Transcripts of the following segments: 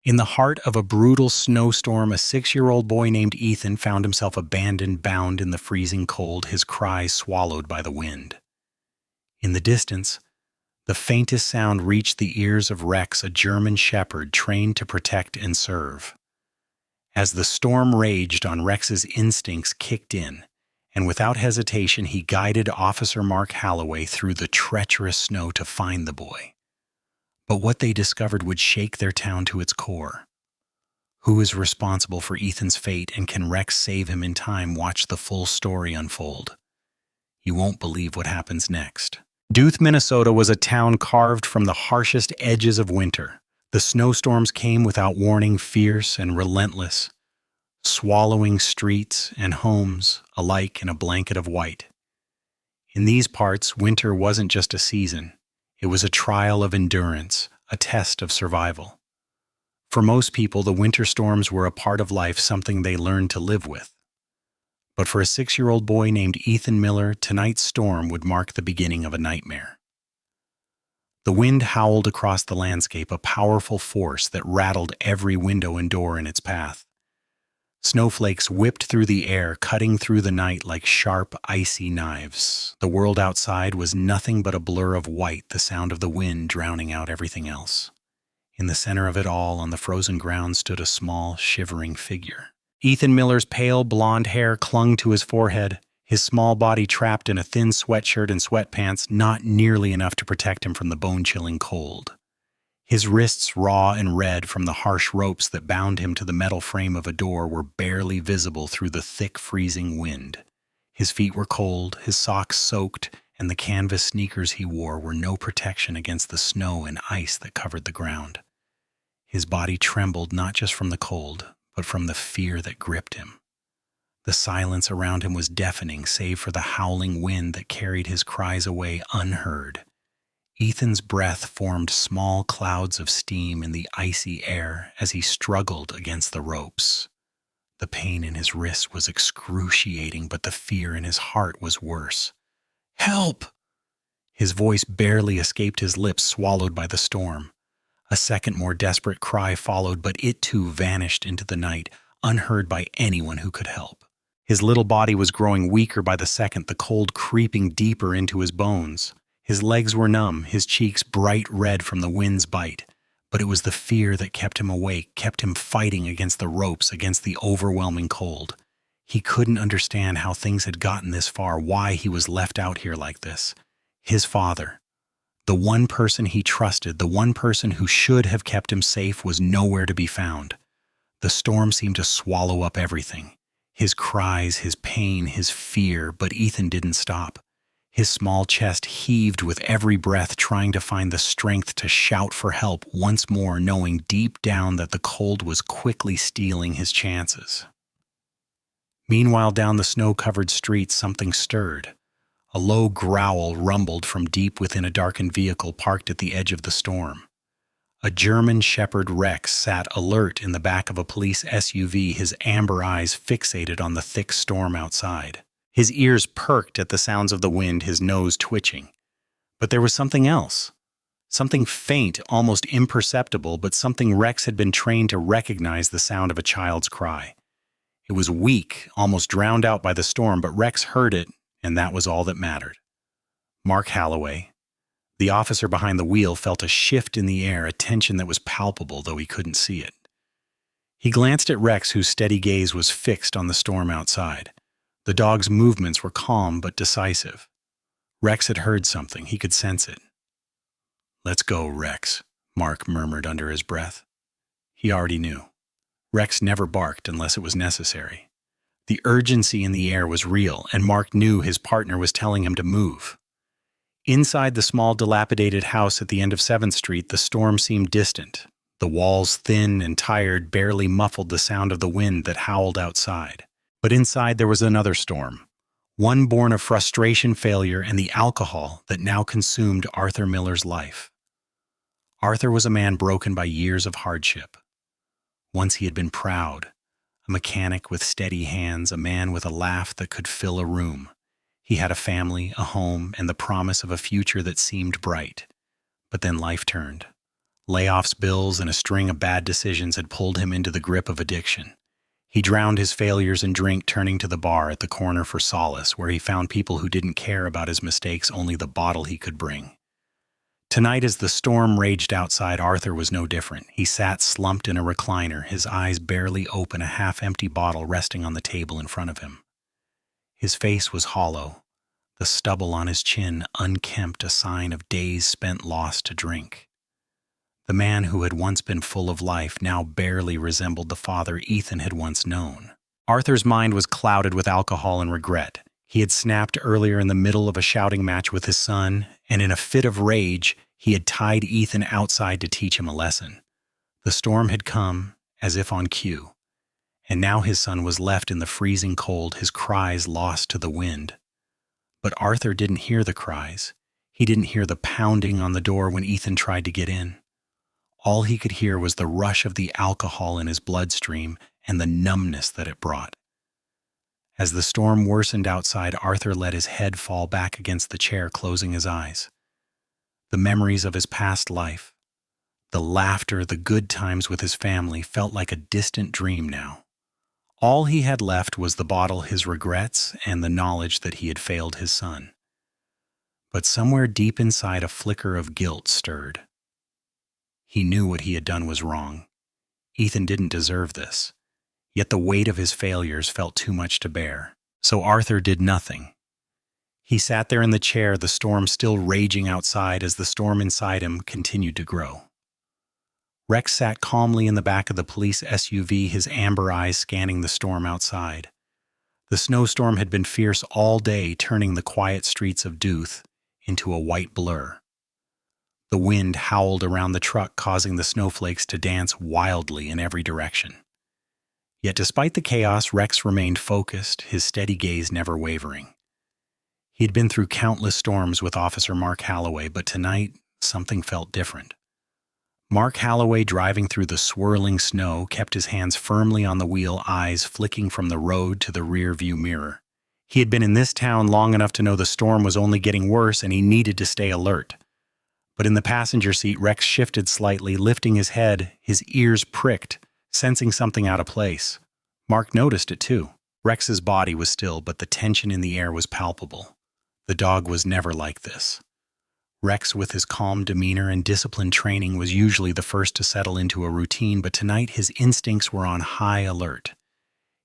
In the heart of a brutal snowstorm, a 6-year-old boy named Ethan found himself abandoned, bound in the freezing cold, his cries swallowed by the wind. In the distance, the faintest sound reached the ears of Rex, a German shepherd trained to protect and serve. As the storm raged on, Rex's instincts kicked in, and without hesitation he guided Officer Mark Halloway through the treacherous snow to find the boy. But what they discovered would shake their town to its core. Who is responsible for Ethan's fate, and can Rex save him in time? Watch the full story unfold. You won't believe what happens next. Duluth, Minnesota was a town carved from the harshest edges of winter. The snowstorms came without warning, fierce and relentless, swallowing streets and homes alike in a blanket of white. In these parts, winter wasn't just a season. It was a trial of endurance, a test of survival. For most people, the winter storms were a part of life, something they learned to live with. But for a 6-year-old boy named Ethan Miller, tonight's storm would mark the beginning of a nightmare. The wind howled across the landscape, a powerful force that rattled every window and door in its path. Snowflakes whipped through the air, cutting through the night like sharp, icy knives. The world outside was nothing but a blur of white, the sound of the wind drowning out everything else. In the center of it all, on the frozen ground, stood a small, shivering figure. Ethan Miller's pale blonde hair clung to his forehead, his small body trapped in a thin sweatshirt and sweatpants, not nearly enough to protect him from the bone-chilling cold. His wrists, raw and red from the harsh ropes that bound him to the metal frame of a door, were barely visible through the thick, freezing wind. His feet were cold, his socks soaked, and the canvas sneakers he wore were no protection against the snow and ice that covered the ground. His body trembled not just from the cold, but from the fear that gripped him. The silence around him was deafening, save for the howling wind that carried his cries away unheard. Ethan's breath formed small clouds of steam in the icy air as he struggled against the ropes. The pain in his wrists was excruciating, but the fear in his heart was worse. "Help!" His voice barely escaped his lips, swallowed by the storm. A second more desperate cry followed, but it too vanished into the night, unheard by anyone who could help. His little body was growing weaker by the second, the cold creeping deeper into his bones. His legs were numb, his cheeks bright red from the wind's bite. But it was the fear that kept him awake, kept him fighting against the ropes, against the overwhelming cold. He couldn't understand how things had gotten this far, why he was left out here like this. His father, the one person he trusted, the one person who should have kept him safe, was nowhere to be found. The storm seemed to swallow up everything. His cries, his pain, his fear, but Ethan didn't stop. His small chest heaved with every breath, trying to find the strength to shout for help once more, knowing deep down that the cold was quickly stealing his chances. Meanwhile, down the snow-covered streets, something stirred. A low growl rumbled from deep within a darkened vehicle parked at the edge of the storm. A German Shepherd Rex sat alert in the back of a police SUV, his amber eyes fixated on the thick storm outside. His ears perked at the sounds of the wind, his nose twitching. But there was something else. Something faint, almost imperceptible, but something Rex had been trained to recognize: the sound of a child's cry. It was weak, almost drowned out by the storm, but Rex heard it, and that was all that mattered. Mark Halloway, the officer behind the wheel, felt a shift in the air, a tension that was palpable, though he couldn't see it. He glanced at Rex, whose steady gaze was fixed on the storm outside. The dog's movements were calm but decisive. Rex had heard something. He could sense it. "Let's go, Rex," Mark murmured under his breath. He already knew. Rex never barked unless it was necessary. The urgency in the air was real, and Mark knew his partner was telling him to move. Inside the small, dilapidated house at the end of 7th Street, the storm seemed distant. The walls, thin and tired, barely muffled the sound of the wind that howled outside. But inside there was another storm, one born of frustration, failure, and the alcohol that now consumed Arthur Miller's life. Arthur was a man broken by years of hardship. Once he had been proud, a mechanic with steady hands, a man with a laugh that could fill a room. He had a family, a home, and the promise of a future that seemed bright. But then life turned. Layoffs, bills, and a string of bad decisions had pulled him into the grip of addiction. He drowned his failures in drink, turning to the bar at the corner for solace, where he found people who didn't care about his mistakes, only the bottle he could bring. Tonight, as the storm raged outside, Arthur was no different. He sat slumped in a recliner, his eyes barely open, a half-empty bottle resting on the table in front of him. His face was hollow, the stubble on his chin unkempt, a sign of days spent lost to drink. The man who had once been full of life now barely resembled the father Ethan had once known. Arthur's mind was clouded with alcohol and regret. He had snapped earlier in the middle of a shouting match with his son, and in a fit of rage, he had tied Ethan outside to teach him a lesson. The storm had come, as if on cue, and now his son was left in the freezing cold, his cries lost to the wind. But Arthur didn't hear the cries. He didn't hear the pounding on the door when Ethan tried to get in. All he could hear was the rush of the alcohol in his bloodstream and the numbness that it brought. As the storm worsened outside, Arthur let his head fall back against the chair, closing his eyes. The memories of his past life, the laughter, the good times with his family, felt like a distant dream now. All he had left was the bottle, his regrets, and the knowledge that he had failed his son. But somewhere deep inside, a flicker of guilt stirred. He knew what he had done was wrong. Ethan didn't deserve this. Yet the weight of his failures felt too much to bear. So Arthur did nothing. He sat there in the chair, the storm still raging outside as the storm inside him continued to grow. Rex sat calmly in the back of the police SUV, his amber eyes scanning the storm outside. The snowstorm had been fierce all day, turning the quiet streets of Duluth into a white blur. The wind howled around the truck, causing the snowflakes to dance wildly in every direction. Yet despite the chaos, Rex remained focused, his steady gaze never wavering. He had been through countless storms with Officer Mark Halloway, but tonight something felt different. Mark Halloway, driving through the swirling snow, kept his hands firmly on the wheel, eyes flicking from the road to the rear-view mirror. He had been in this town long enough to know the storm was only getting worse and he needed to stay alert. But in the passenger seat, Rex shifted slightly, lifting his head, his ears pricked, sensing something out of place. Mark noticed it too. Rex's body was still, but the tension in the air was palpable. The dog was never like this. Rex, with his calm demeanor and disciplined training, was usually the first to settle into a routine, but tonight his instincts were on high alert.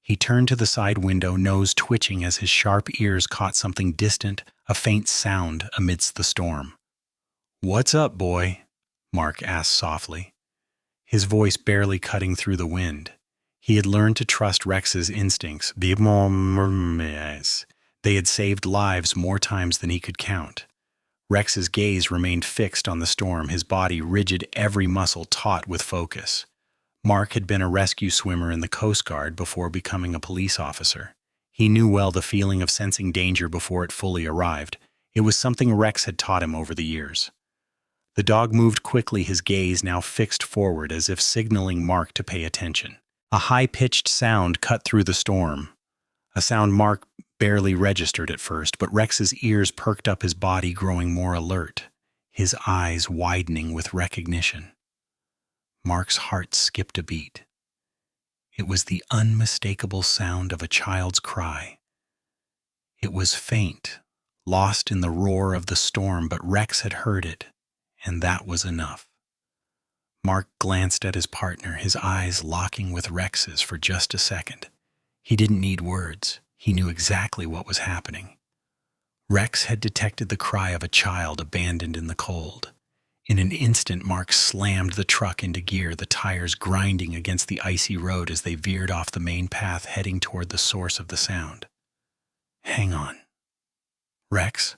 He turned to the side window, nose twitching as his sharp ears caught something distant, a faint sound amidst the storm. "What's up, boy?" Mark asked softly, his voice barely cutting through the wind. He had learned to trust Rex's instincts. They had saved lives more times than he could count. Rex's gaze remained fixed on the storm, his body rigid, every muscle taut with focus. Mark had been a rescue swimmer in the Coast Guard before becoming a police officer. He knew well the feeling of sensing danger before it fully arrived. It was something Rex had taught him over the years. The dog moved quickly, his gaze now fixed forward as if signaling Mark to pay attention. A high-pitched sound cut through the storm, a sound Mark barely registered at first, but Rex's ears perked up, his body growing more alert, his eyes widening with recognition. Mark's heart skipped a beat. It was the unmistakable sound of a child's cry. It was faint, lost in the roar of the storm, but Rex had heard it, and that was enough. Mark glanced at his partner, his eyes locking with Rex's for just a second. He didn't need words. He knew exactly what was happening. Rex had detected the cry of a child abandoned in the cold. In an instant, Mark slammed the truck into gear, the tires grinding against the icy road as they veered off the main path, heading toward the source of the sound. "Hang on. Rex?"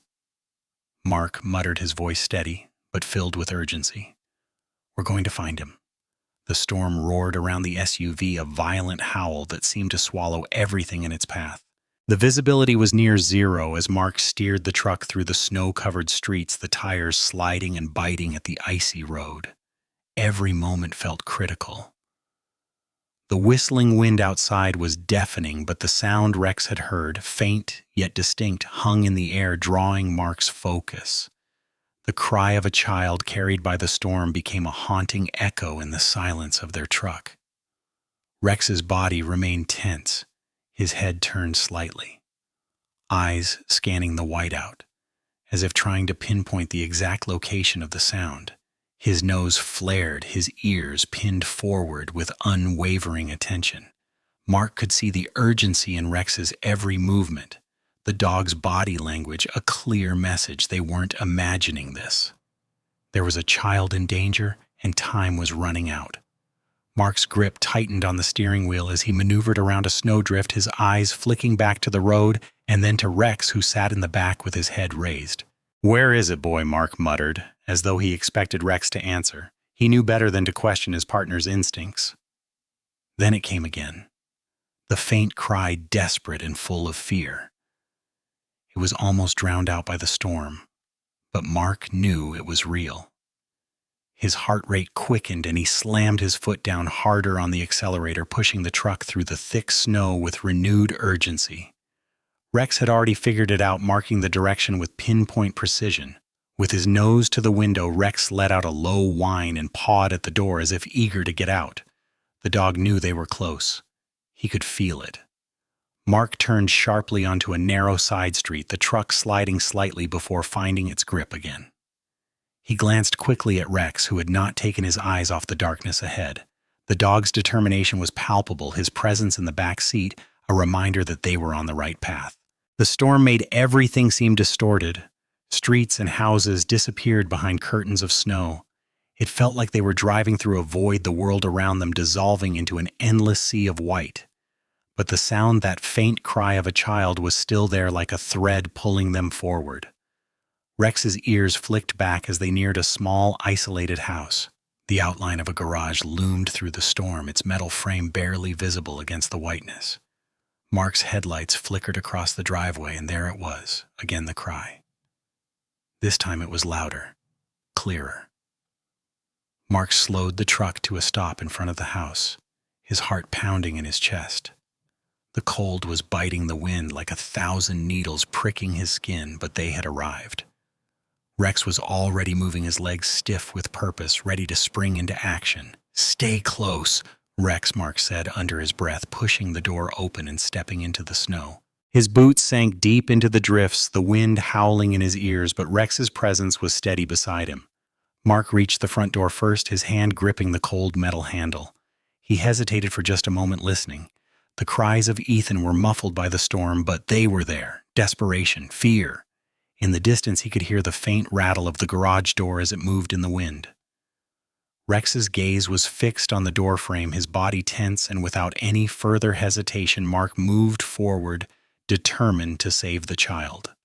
Mark muttered, his voice steady, but filled with urgency. "We're going to find him." The storm roared around the SUV, a violent howl that seemed to swallow everything in its path. The visibility was near zero as Mark steered the truck through the snow-covered streets, the tires sliding and biting at the icy road. Every moment felt critical. The whistling wind outside was deafening, but the sound Rex had heard, faint yet distinct, hung in the air, drawing Mark's focus. The cry of a child carried by the storm became a haunting echo in the silence of their truck. Rex's body remained tense, his head turned slightly, eyes scanning the whiteout, as if trying to pinpoint the exact location of the sound. His nose flared, his ears pinned forward with unwavering attention. Mark could see the urgency in Rex's every movement, the dog's body language, a clear message they weren't imagining this. There was a child in danger, and time was running out. Mark's grip tightened on the steering wheel as he maneuvered around a snowdrift, his eyes flicking back to the road and then to Rex, who sat in the back with his head raised. "Where is it, boy?" Mark muttered, as though he expected Rex to answer. He knew better than to question his partner's instincts. Then it came again. The faint cry, desperate and full of fear. It was almost drowned out by the storm, but Mark knew it was real. His heart rate quickened and he slammed his foot down harder on the accelerator, pushing the truck through the thick snow with renewed urgency. Rex had already figured it out, marking the direction with pinpoint precision. With his nose to the window, Rex let out a low whine and pawed at the door as if eager to get out. The dog knew they were close. He could feel it. Mark turned sharply onto a narrow side street, the truck sliding slightly before finding its grip again. He glanced quickly at Rex, who had not taken his eyes off the darkness ahead. The dog's determination was palpable, his presence in the back seat a reminder that they were on the right path. The storm made everything seem distorted. Streets and houses disappeared behind curtains of snow. It felt like they were driving through a void, the world around them dissolving into an endless sea of white. But the sound, that faint cry of a child, was still there like a thread pulling them forward. Rex's ears flicked back as they neared a small, isolated house. The outline of a garage loomed through the storm, its metal frame barely visible against the whiteness. Mark's headlights flickered across the driveway, and there it was, again the cry. This time it was louder, clearer. Mark slowed the truck to a stop in front of the house, his heart pounding in his chest. The cold was biting the wind like 1,000 needles pricking his skin, but they had arrived. Rex was already moving, his legs stiff with purpose, ready to spring into action. "Stay close," Rex, Mark said under his breath, pushing the door open and stepping into the snow. His boots sank deep into the drifts, the wind howling in his ears, but Rex's presence was steady beside him. Mark reached the front door first, his hand gripping the cold metal handle. He hesitated for just a moment, listening. The cries of Ethan were muffled by the storm, but they were there. Desperation, fear. In the distance, he could hear the faint rattle of the garage door as it moved in the wind. Rex's gaze was fixed on the doorframe, his body tense, and without any further hesitation, Mark moved forward, determined to save the child.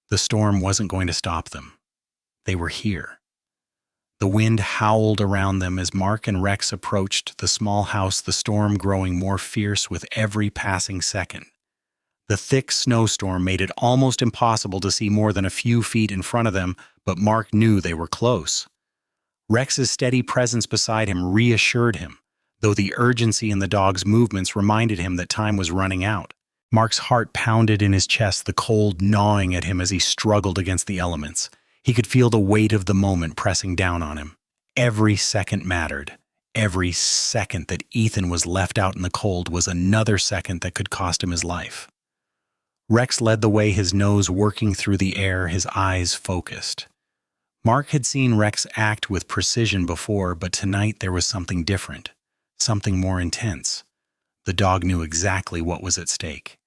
The storm wasn't going to stop them. They were here. The wind howled around them as Mark and Rex approached the small house, the storm growing more fierce with every passing second. The thick snowstorm made it almost impossible to see more than a few feet in front of them, but Mark knew they were close. Rex's steady presence beside him reassured him, though the urgency in the dog's movements reminded him that time was running out. Mark's heart pounded in his chest, the cold gnawing at him as he struggled against the elements. He could feel the weight of the moment pressing down on him. Every second mattered. Every second that Ethan was left out in the cold was another second that could cost him his life. Rex led the way, his nose working through the air, his eyes focused. Mark had seen Rex act with precision before, but tonight there was something different, something more intense. The dog knew exactly what was at stake.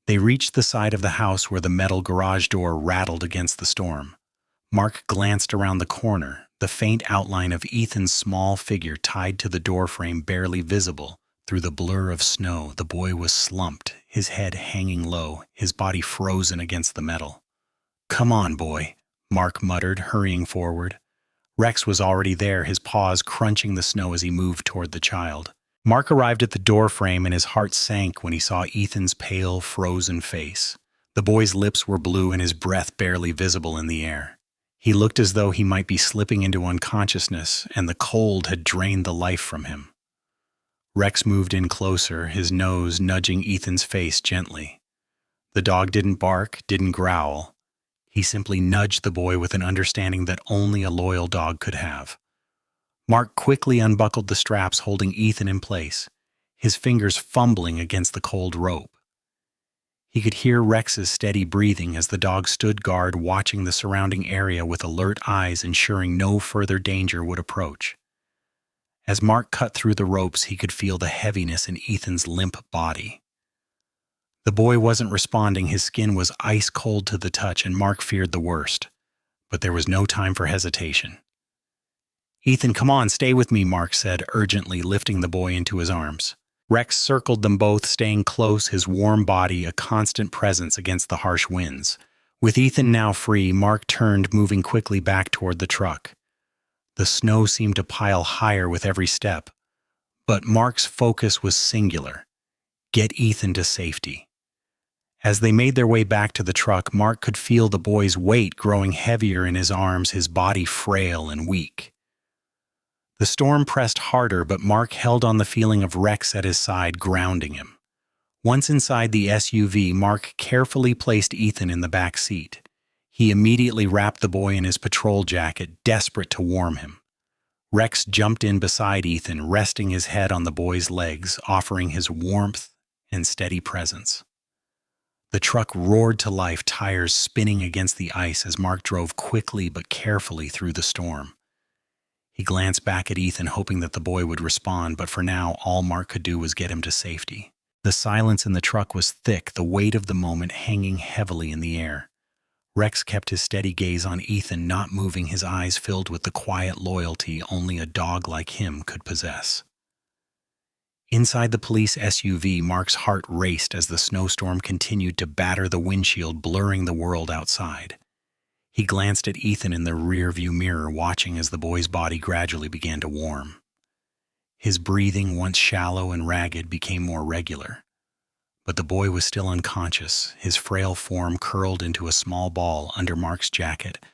They reached the side of the house where the metal garage door rattled against the storm. Mark glanced around the corner, the faint outline of Ethan's small figure tied to the doorframe barely visible through the blur of snow. The boy was slumped, his head hanging low, his body frozen against the metal. "Come on, boy," Mark muttered, hurrying forward. Rex was already there, his paws crunching the snow as he moved toward the child. Mark arrived at the doorframe and his heart sank when he saw Ethan's pale, frozen face. The boy's lips were blue and his breath barely visible in the air. He looked as though he might be slipping into unconsciousness, and the cold had drained the life from him. Rex moved in closer, his nose nudging Ethan's face gently. The dog didn't bark, didn't growl. He simply nudged the boy with an understanding that only a loyal dog could have. Mark quickly unbuckled the straps holding Ethan in place, his fingers fumbling against the cold rope. He could hear Rex's steady breathing as the dog stood guard, watching the surrounding area with alert eyes, ensuring no further danger would approach. As Mark cut through the ropes, he could feel the heaviness in Ethan's limp body. The boy wasn't responding, his skin was ice cold to the touch, and Mark feared the worst. But there was no time for hesitation. "Ethan, come on, stay with me," Mark said urgently, lifting the boy into his arms. Rex circled them both, staying close, his warm body a constant presence against the harsh winds. With Ethan now free, Mark turned, moving quickly back toward the truck. The snow seemed to pile higher with every step, but Mark's focus was singular: get Ethan to safety. As they made their way back to the truck, Mark could feel the boy's weight growing heavier in his arms, his body frail and weak. The storm pressed harder, but Mark held on the feeling of Rex at his side, grounding him. Once inside the SUV, Mark carefully placed Ethan in the back seat. He immediately wrapped the boy in his patrol jacket, desperate to warm him. Rex jumped in beside Ethan, resting his head on the boy's legs, offering his warmth and steady presence. The truck roared to life, tires spinning against the ice as Mark drove quickly but carefully through the storm. He glanced back at Ethan, hoping that the boy would respond, but for now, all Mark could do was get him to safety. The silence in the truck was thick, the weight of the moment hanging heavily in the air. Rex kept his steady gaze on Ethan, not moving, his eyes filled with the quiet loyalty only a dog like him could possess. Inside the police SUV, Mark's heart raced as the snowstorm continued to batter the windshield, blurring the world outside. He glanced at Ethan in the rearview mirror, watching as the boy's body gradually began to warm. His breathing, once shallow and ragged, became more regular. But the boy was still unconscious, his frail form curled into a small ball under Mark's jacket,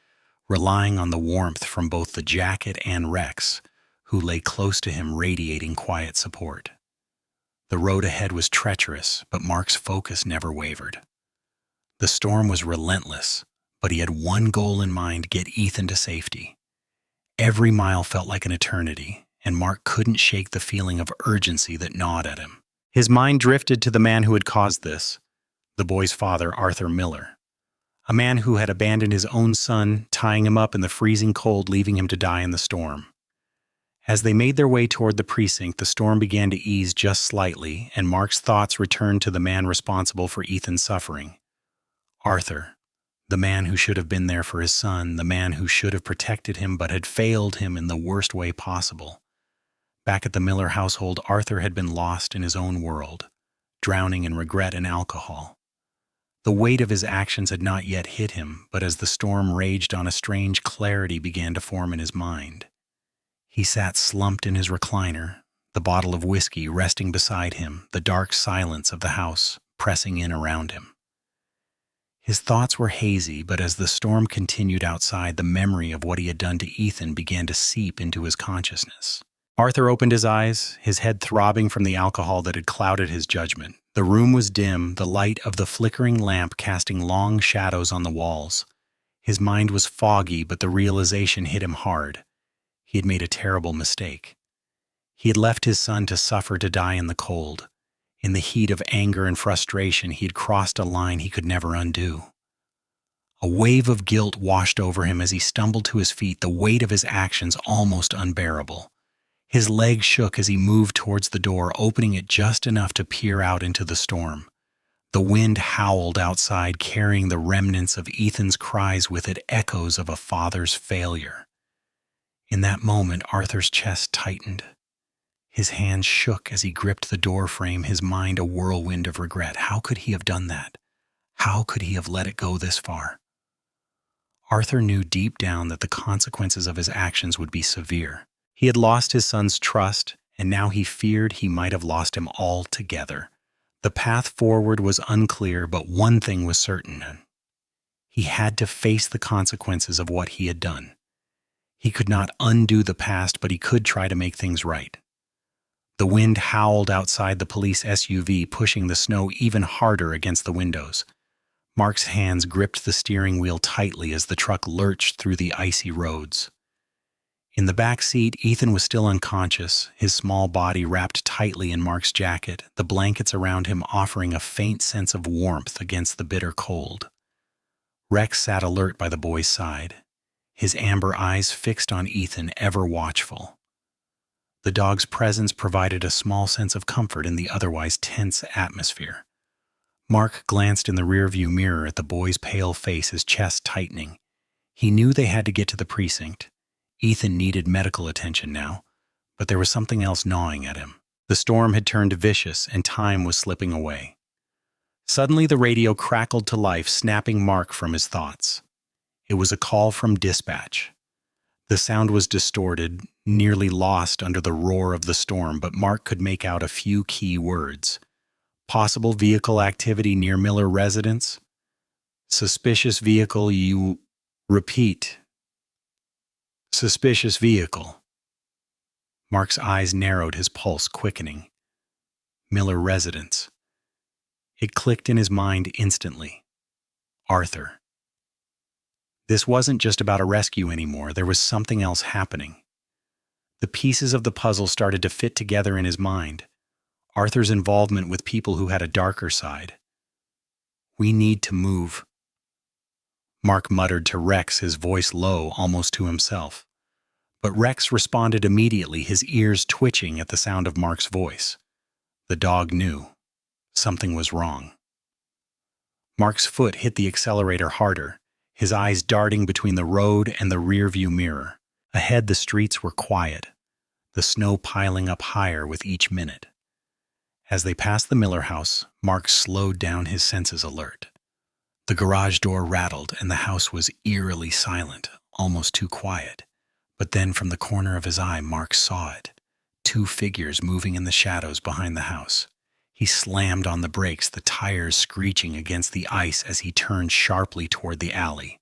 relying on the warmth from both the jacket and Rex, who lay close to him, radiating quiet support. The road ahead was treacherous, but Mark's focus never wavered. The storm was relentless, but he had one goal in mind: get Ethan to safety. Every mile felt like an eternity, and Mark couldn't shake the feeling of urgency that gnawed at him. His mind drifted to the man who had caused this, the boy's father, Arthur Miller. A man who had abandoned his own son, tying him up in the freezing cold, leaving him to die in the storm. As they made their way toward the precinct, the storm began to ease just slightly, and Mark's thoughts returned to the man responsible for Ethan's suffering. Arthur. The man who should have been there for his son, the man who should have protected him but had failed him in the worst way possible. Back at the Miller household, Arthur had been lost in his own world, drowning in regret and alcohol. The weight of his actions had not yet hit him, but as the storm raged on, a strange clarity began to form in his mind. He sat slumped in his recliner, the bottle of whiskey resting beside him, the dark silence of the house pressing in around him. His thoughts were hazy, but as the storm continued outside, the memory of what he had done to Ethan began to seep into his consciousness. Arthur opened his eyes, his head throbbing from the alcohol that had clouded his judgment. The room was dim, the light of the flickering lamp casting long shadows on the walls. His mind was foggy, but the realization hit him hard. He had made a terrible mistake. He had left his son to suffer, to die in the cold. In the heat of anger and frustration, he had crossed a line he could never undo. A wave of guilt washed over him as he stumbled to his feet, the weight of his actions almost unbearable. His legs shook as he moved towards the door, opening it just enough to peer out into the storm. The wind howled outside, carrying the remnants of Ethan's cries with it, echoes of a father's failure. In that moment, Arthur's chest tightened. His hands shook as he gripped the door frame, his mind a whirlwind of regret. How could he have done that? How could he have let it go this far? Arthur knew deep down that the consequences of his actions would be severe. He had lost his son's trust, and now he feared he might have lost him altogether. The path forward was unclear, but one thing was certain. He had to face the consequences of what he had done. He could not undo the past, but he could try to make things right. The wind howled outside the police SUV, pushing the snow even harder against the windows. Mark's hands gripped the steering wheel tightly as the truck lurched through the icy roads. In the back seat, Ethan was still unconscious, his small body wrapped tightly in Mark's jacket, the blankets around him offering a faint sense of warmth against the bitter cold. Rex sat alert by the boy's side, his amber eyes fixed on Ethan, ever watchful. The dog's presence provided a small sense of comfort in the otherwise tense atmosphere. Mark glanced in the rearview mirror at the boy's pale face, his chest tightening. He knew they had to get to the precinct. Ethan needed medical attention now, but there was something else gnawing at him. The storm had turned vicious, and time was slipping away. Suddenly the radio crackled to life, snapping Mark from his thoughts. It was a call from dispatch. The sound was distorted, nearly lost under the roar of the storm, but Mark could make out a few key words. Possible vehicle activity near Miller residence. Suspicious vehicle you... Repeat. Suspicious vehicle. Mark's eyes narrowed, his pulse quickening. Miller residence. It clicked in his mind instantly. Arthur. This wasn't just about a rescue anymore. There was something else happening. The pieces of the puzzle started to fit together in his mind. Arthur's involvement with people who had a darker side. We need to move. Mark muttered to Rex, his voice low, almost to himself. But Rex responded immediately, his ears twitching at the sound of Mark's voice. The dog knew. Something was wrong. Mark's foot hit the accelerator harder, his eyes darting between the road and the rearview mirror. Ahead, the streets were quiet, the snow piling up higher with each minute. As they passed the Miller house, Mark slowed down, his senses alert. The garage door rattled, and the house was eerily silent, almost too quiet. But then from the corner of his eye, Mark saw it. 2 figures moving in the shadows behind the house. He slammed on the brakes, the tires screeching against the ice as he turned sharply toward the alley.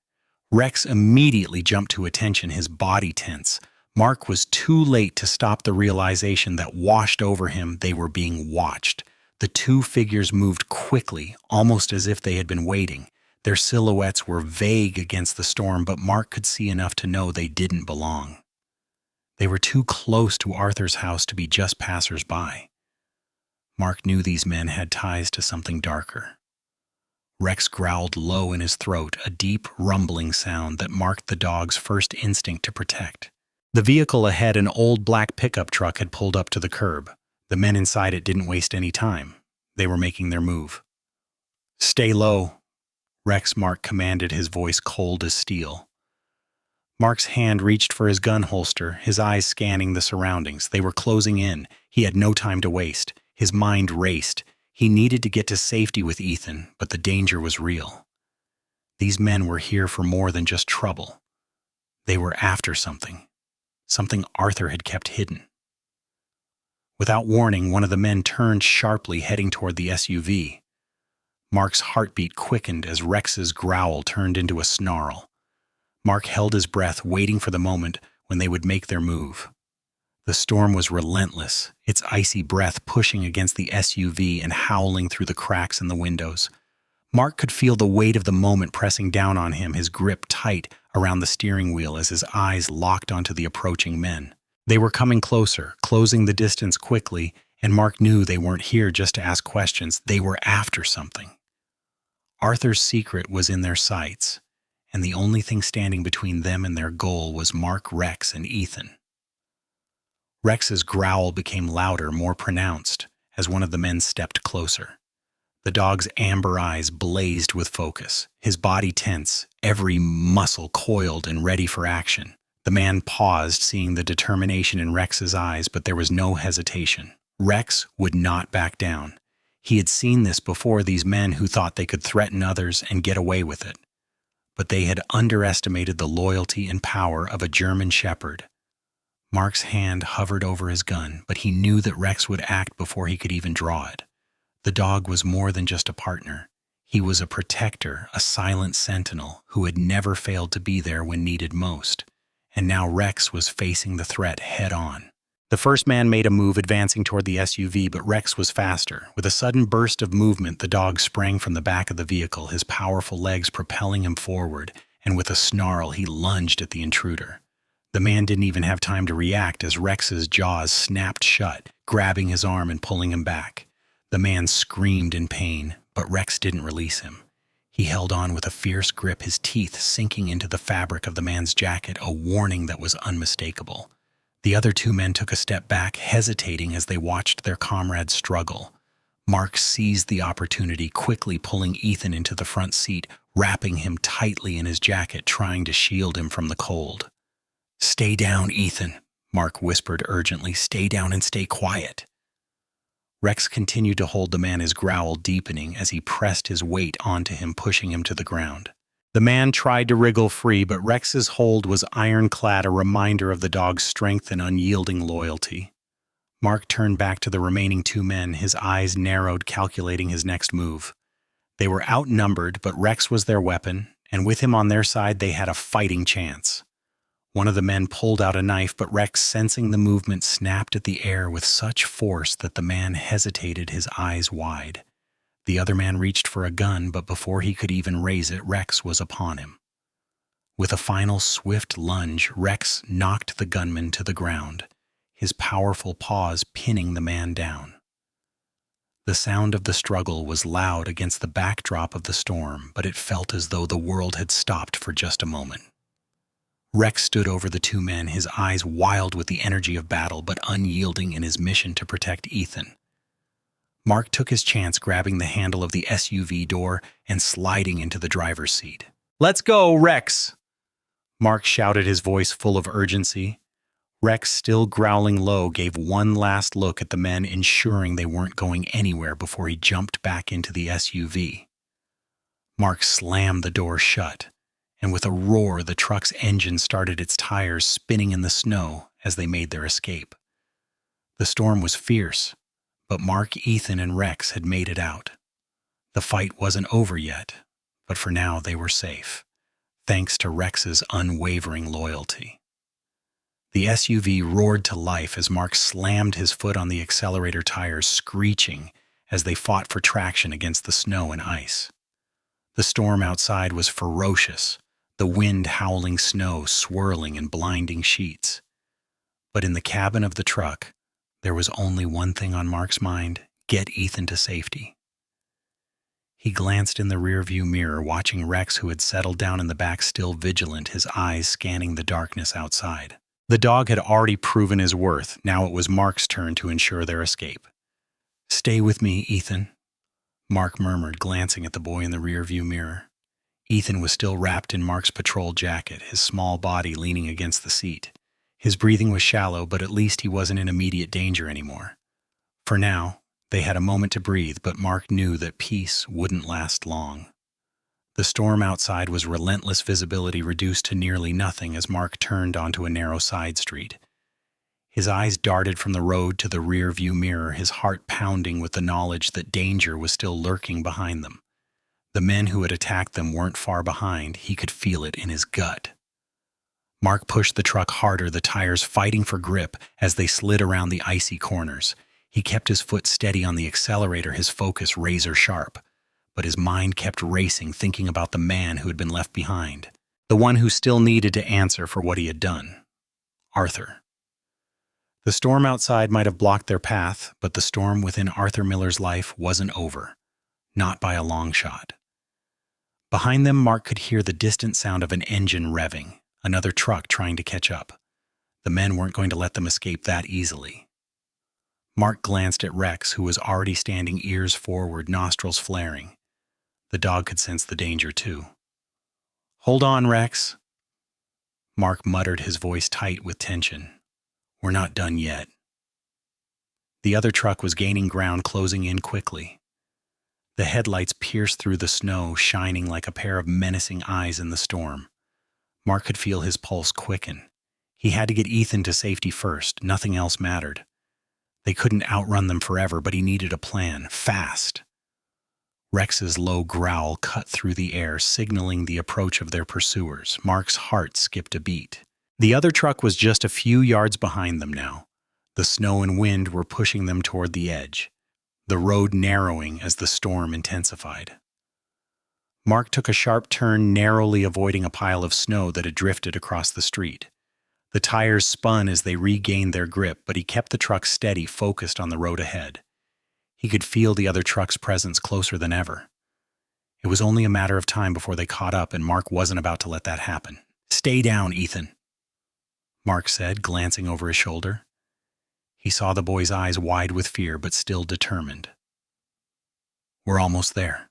Rex immediately jumped to attention, his body tense. Mark was too late to stop the realization that washed over him. They were being watched. The 2 figures moved quickly, almost as if they had been waiting. Their silhouettes were vague against the storm, but Mark could see enough to know they didn't belong. They were too close to Arthur's house to be just passers-by. Mark knew these men had ties to something darker. Rex growled low in his throat, a deep, rumbling sound that marked the dog's first instinct to protect. The vehicle ahead, an old black pickup truck, had pulled up to the curb. The men inside it didn't waste any time. They were making their move. "Stay low," Rex, Mark commanded, his voice cold as steel. Mark's hand reached for his gun holster, his eyes scanning the surroundings. They were closing in. He had no time to waste. His mind raced. He needed to get to safety with Ethan, but the danger was real. These men were here for more than just trouble. They were after something Arthur had kept hidden. Without warning, one of the men turned sharply, heading toward the SUV. Mark's heartbeat quickened as Rex's growl turned into a snarl. Mark held his breath, waiting for the moment when they would make their move. The storm was relentless, its icy breath pushing against the SUV and howling through the cracks in the windows. Mark could feel the weight of the moment pressing down on him, his grip tight around the steering wheel as his eyes locked onto the approaching men. They were coming closer, closing the distance quickly, and Mark knew they weren't here just to ask questions. They were after something. Arthur's secret was in their sights, and the only thing standing between them and their goal was Mark, Rex, and Ethan. Rex's growl became louder, more pronounced, as one of the men stepped closer. The dog's amber eyes blazed with focus, his body tense, every muscle coiled and ready for action. The man paused, seeing the determination in Rex's eyes, but there was no hesitation. Rex would not back down. He had seen this before, these men who thought they could threaten others and get away with it. But they had underestimated the loyalty and power of a German shepherd. Mark's hand hovered over his gun, but he knew that Rex would act before he could even draw it. The dog was more than just a partner. He was a protector, a silent sentinel who had never failed to be there when needed most. And now Rex was facing the threat head-on. The first man made a move advancing toward the SUV, but Rex was faster. With a sudden burst of movement, the dog sprang from the back of the vehicle, his powerful legs propelling him forward, and with a snarl, he lunged at the intruder. The man didn't even have time to react as Rex's jaws snapped shut, grabbing his arm and pulling him back. The man screamed in pain, but Rex didn't release him. He held on with a fierce grip, his teeth sinking into the fabric of the man's jacket, a warning that was unmistakable. The other two men took a step back, hesitating as they watched their comrades struggle. Mark seized the opportunity, quickly pulling Ethan into the front seat, wrapping him tightly in his jacket, trying to shield him from the cold. "Stay down, Ethan," Mark whispered urgently. "Stay down and stay quiet." Rex continued to hold the man, his growl deepening as he pressed his weight onto him, pushing him to the ground. The man tried to wriggle free, but Rex's hold was ironclad, a reminder of the dog's strength and unyielding loyalty. Mark turned back to the remaining two men, his eyes narrowed, calculating his next move. They were outnumbered, but Rex was their weapon, and with him on their side, they had a fighting chance. One of the men pulled out a knife, but Rex, sensing the movement, snapped at the air with such force that the man hesitated, his eyes wide. The other man reached for a gun, but before he could even raise it, Rex was upon him. With a final swift lunge, Rex knocked the gunman to the ground, his powerful paws pinning the man down. The sound of the struggle was loud against the backdrop of the storm, but it felt as though the world had stopped for just a moment. Rex stood over the two men, his eyes wild with the energy of battle, but unyielding in his mission to protect Ethan. Mark took his chance, grabbing the handle of the SUV door and sliding into the driver's seat. "Let's go, Rex!" Mark shouted, his voice full of urgency. Rex, still growling low, gave one last look at the men, ensuring they weren't going anywhere before he jumped back into the SUV. Mark slammed the door shut, and with a roar, the truck's engine started, its tires spinning in the snow as they made their escape. The storm was fierce, but Mark, Ethan, and Rex had made it out. The fight wasn't over yet, but for now they were safe, thanks to Rex's unwavering loyalty. The SUV roared to life as Mark slammed his foot on the accelerator tires, screeching as they fought for traction against the snow and ice. The storm outside was ferocious, the wind howling, snow swirling in blinding sheets. But in the cabin of the truck, there was only one thing on Mark's mind: get Ethan to safety. He glanced in the rearview mirror, watching Rex, who had settled down in the back, still vigilant, his eyes scanning the darkness outside. The dog had already proven his worth. Now it was Mark's turn to ensure their escape. "Stay with me, Ethan," Mark murmured, glancing at the boy in the rearview mirror. Ethan was still wrapped in Mark's patrol jacket, his small body leaning against the seat. His breathing was shallow, but at least he wasn't in immediate danger anymore. For now, they had a moment to breathe, but Mark knew that peace wouldn't last long. The storm outside was relentless, visibility reduced to nearly nothing as Mark turned onto a narrow side street. His eyes darted from the road to the rear view mirror, his heart pounding with the knowledge that danger was still lurking behind them. The men who had attacked them weren't far behind. He could feel it in his gut. Mark pushed the truck harder, the tires fighting for grip as they slid around the icy corners. He kept his foot steady on the accelerator, his focus razor sharp. But his mind kept racing, thinking about the man who had been left behind, the one who still needed to answer for what he had done: Arthur. The storm outside might have blocked their path, but the storm within Arthur Miller's life wasn't over, not by a long shot. Behind them, Mark could hear the distant sound of an engine revving, another truck trying to catch up. The men weren't going to let them escape that easily. Mark glanced at Rex, who was already standing, ears forward, nostrils flaring. The dog could sense the danger too. "Hold on, Rex," Mark muttered, his voice tight with tension. "We're not done yet." The other truck was gaining ground, closing in quickly. The headlights pierced through the snow, shining like a pair of menacing eyes in the storm. Mark could feel his pulse quicken. He had to get Ethan to safety first. Nothing else mattered. They couldn't outrun them forever, but he needed a plan, fast. Rex's low growl cut through the air, signaling the approach of their pursuers. Mark's heart skipped a beat. The other truck was just a few yards behind them now. The snow and wind were pushing them toward the edge, the road narrowing as the storm intensified. Mark took a sharp turn, narrowly avoiding a pile of snow that had drifted across the street. The tires spun as they regained their grip, but he kept the truck steady, focused on the road ahead. He could feel the other truck's presence closer than ever. It was only a matter of time before they caught up, and Mark wasn't about to let that happen. "Stay down, Ethan," Mark said, glancing over his shoulder. He saw the boy's eyes wide with fear, but still determined. "We're almost there."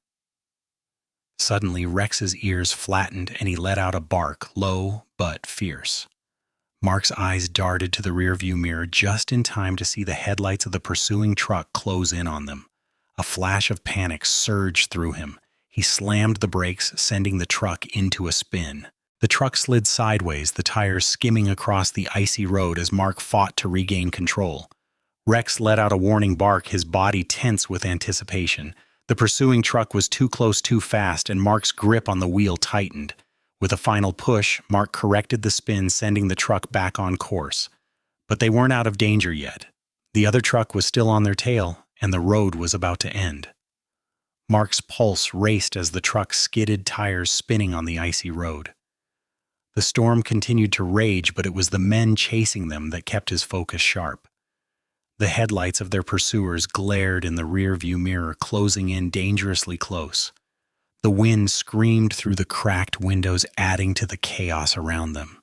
Suddenly, Rex's ears flattened and he let out a bark, low but fierce. Mark's eyes darted to the rearview mirror just in time to see the headlights of the pursuing truck close in on them. A flash of panic surged through him. He slammed the brakes, sending the truck into a spin. The truck slid sideways, the tires skimming across the icy road as Mark fought to regain control. Rex let out a warning bark, his body tense with anticipation. The pursuing truck was too close too fast, and Mark's grip on the wheel tightened. With a final push, Mark corrected the spin, sending the truck back on course. But they weren't out of danger yet. The other truck was still on their tail, and the road was about to end. Mark's pulse raced as the truck skidded, tires spinning on the icy road. The storm continued to rage, but it was the men chasing them that kept his focus sharp. The headlights of their pursuers glared in the rearview mirror, closing in dangerously close. The wind screamed through the cracked windows, adding to the chaos around them.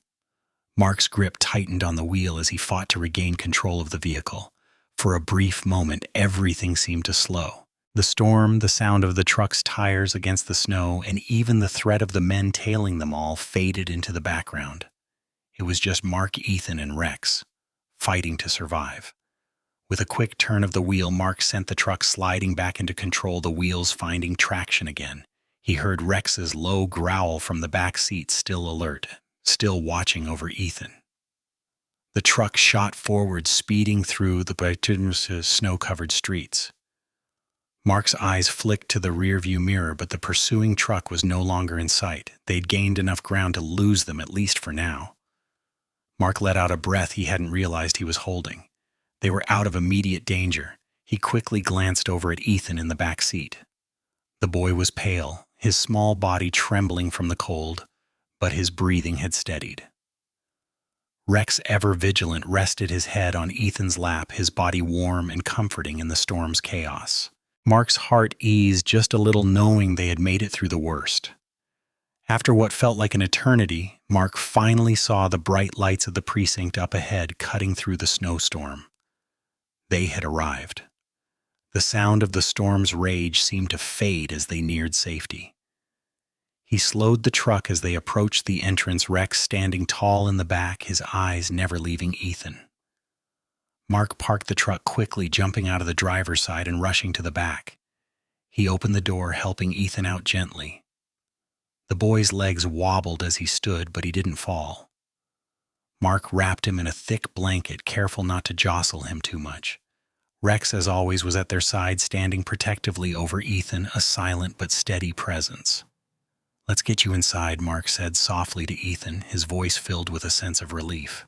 Mark's grip tightened on the wheel as he fought to regain control of the vehicle. For a brief moment, everything seemed to slow. The storm, the sound of the truck's tires against the snow, and even the threat of the men tailing them all faded into the background. It was just Mark, Ethan, and Rex, fighting to survive. With a quick turn of the wheel, Mark sent the truck sliding back into control, the wheels finding traction again. He heard Rex's low growl from the back seat, still alert, still watching over Ethan. The truck shot forward, speeding through the snow-covered streets. Mark's eyes flicked to the rearview mirror, but the pursuing truck was no longer in sight. They'd gained enough ground to lose them, at least for now. Mark let out a breath he hadn't realized he was holding. They were out of immediate danger. He quickly glanced over at Ethan in the back seat. The boy was pale, his small body trembling from the cold, but his breathing had steadied. Rex, ever vigilant, rested his head on Ethan's lap, his body warm and comforting in the storm's chaos. Mark's heart eased just a little, knowing they had made it through the worst. After what felt like an eternity, Mark finally saw the bright lights of the precinct up ahead, cutting through the snowstorm. They had arrived. The sound of the storm's rage seemed to fade as they neared safety. He slowed the truck as they approached the entrance, Rex standing tall in the back, his eyes never leaving Ethan. Mark parked the truck quickly, jumping out of the driver's side and rushing to the back. He opened the door, helping Ethan out gently. The boy's legs wobbled as he stood, but he didn't fall. Mark wrapped him in a thick blanket, careful not to jostle him too much. Rex, as always, was at their side, standing protectively over Ethan, a silent but steady presence. "Let's get you inside," Mark said softly to Ethan, his voice filled with a sense of relief.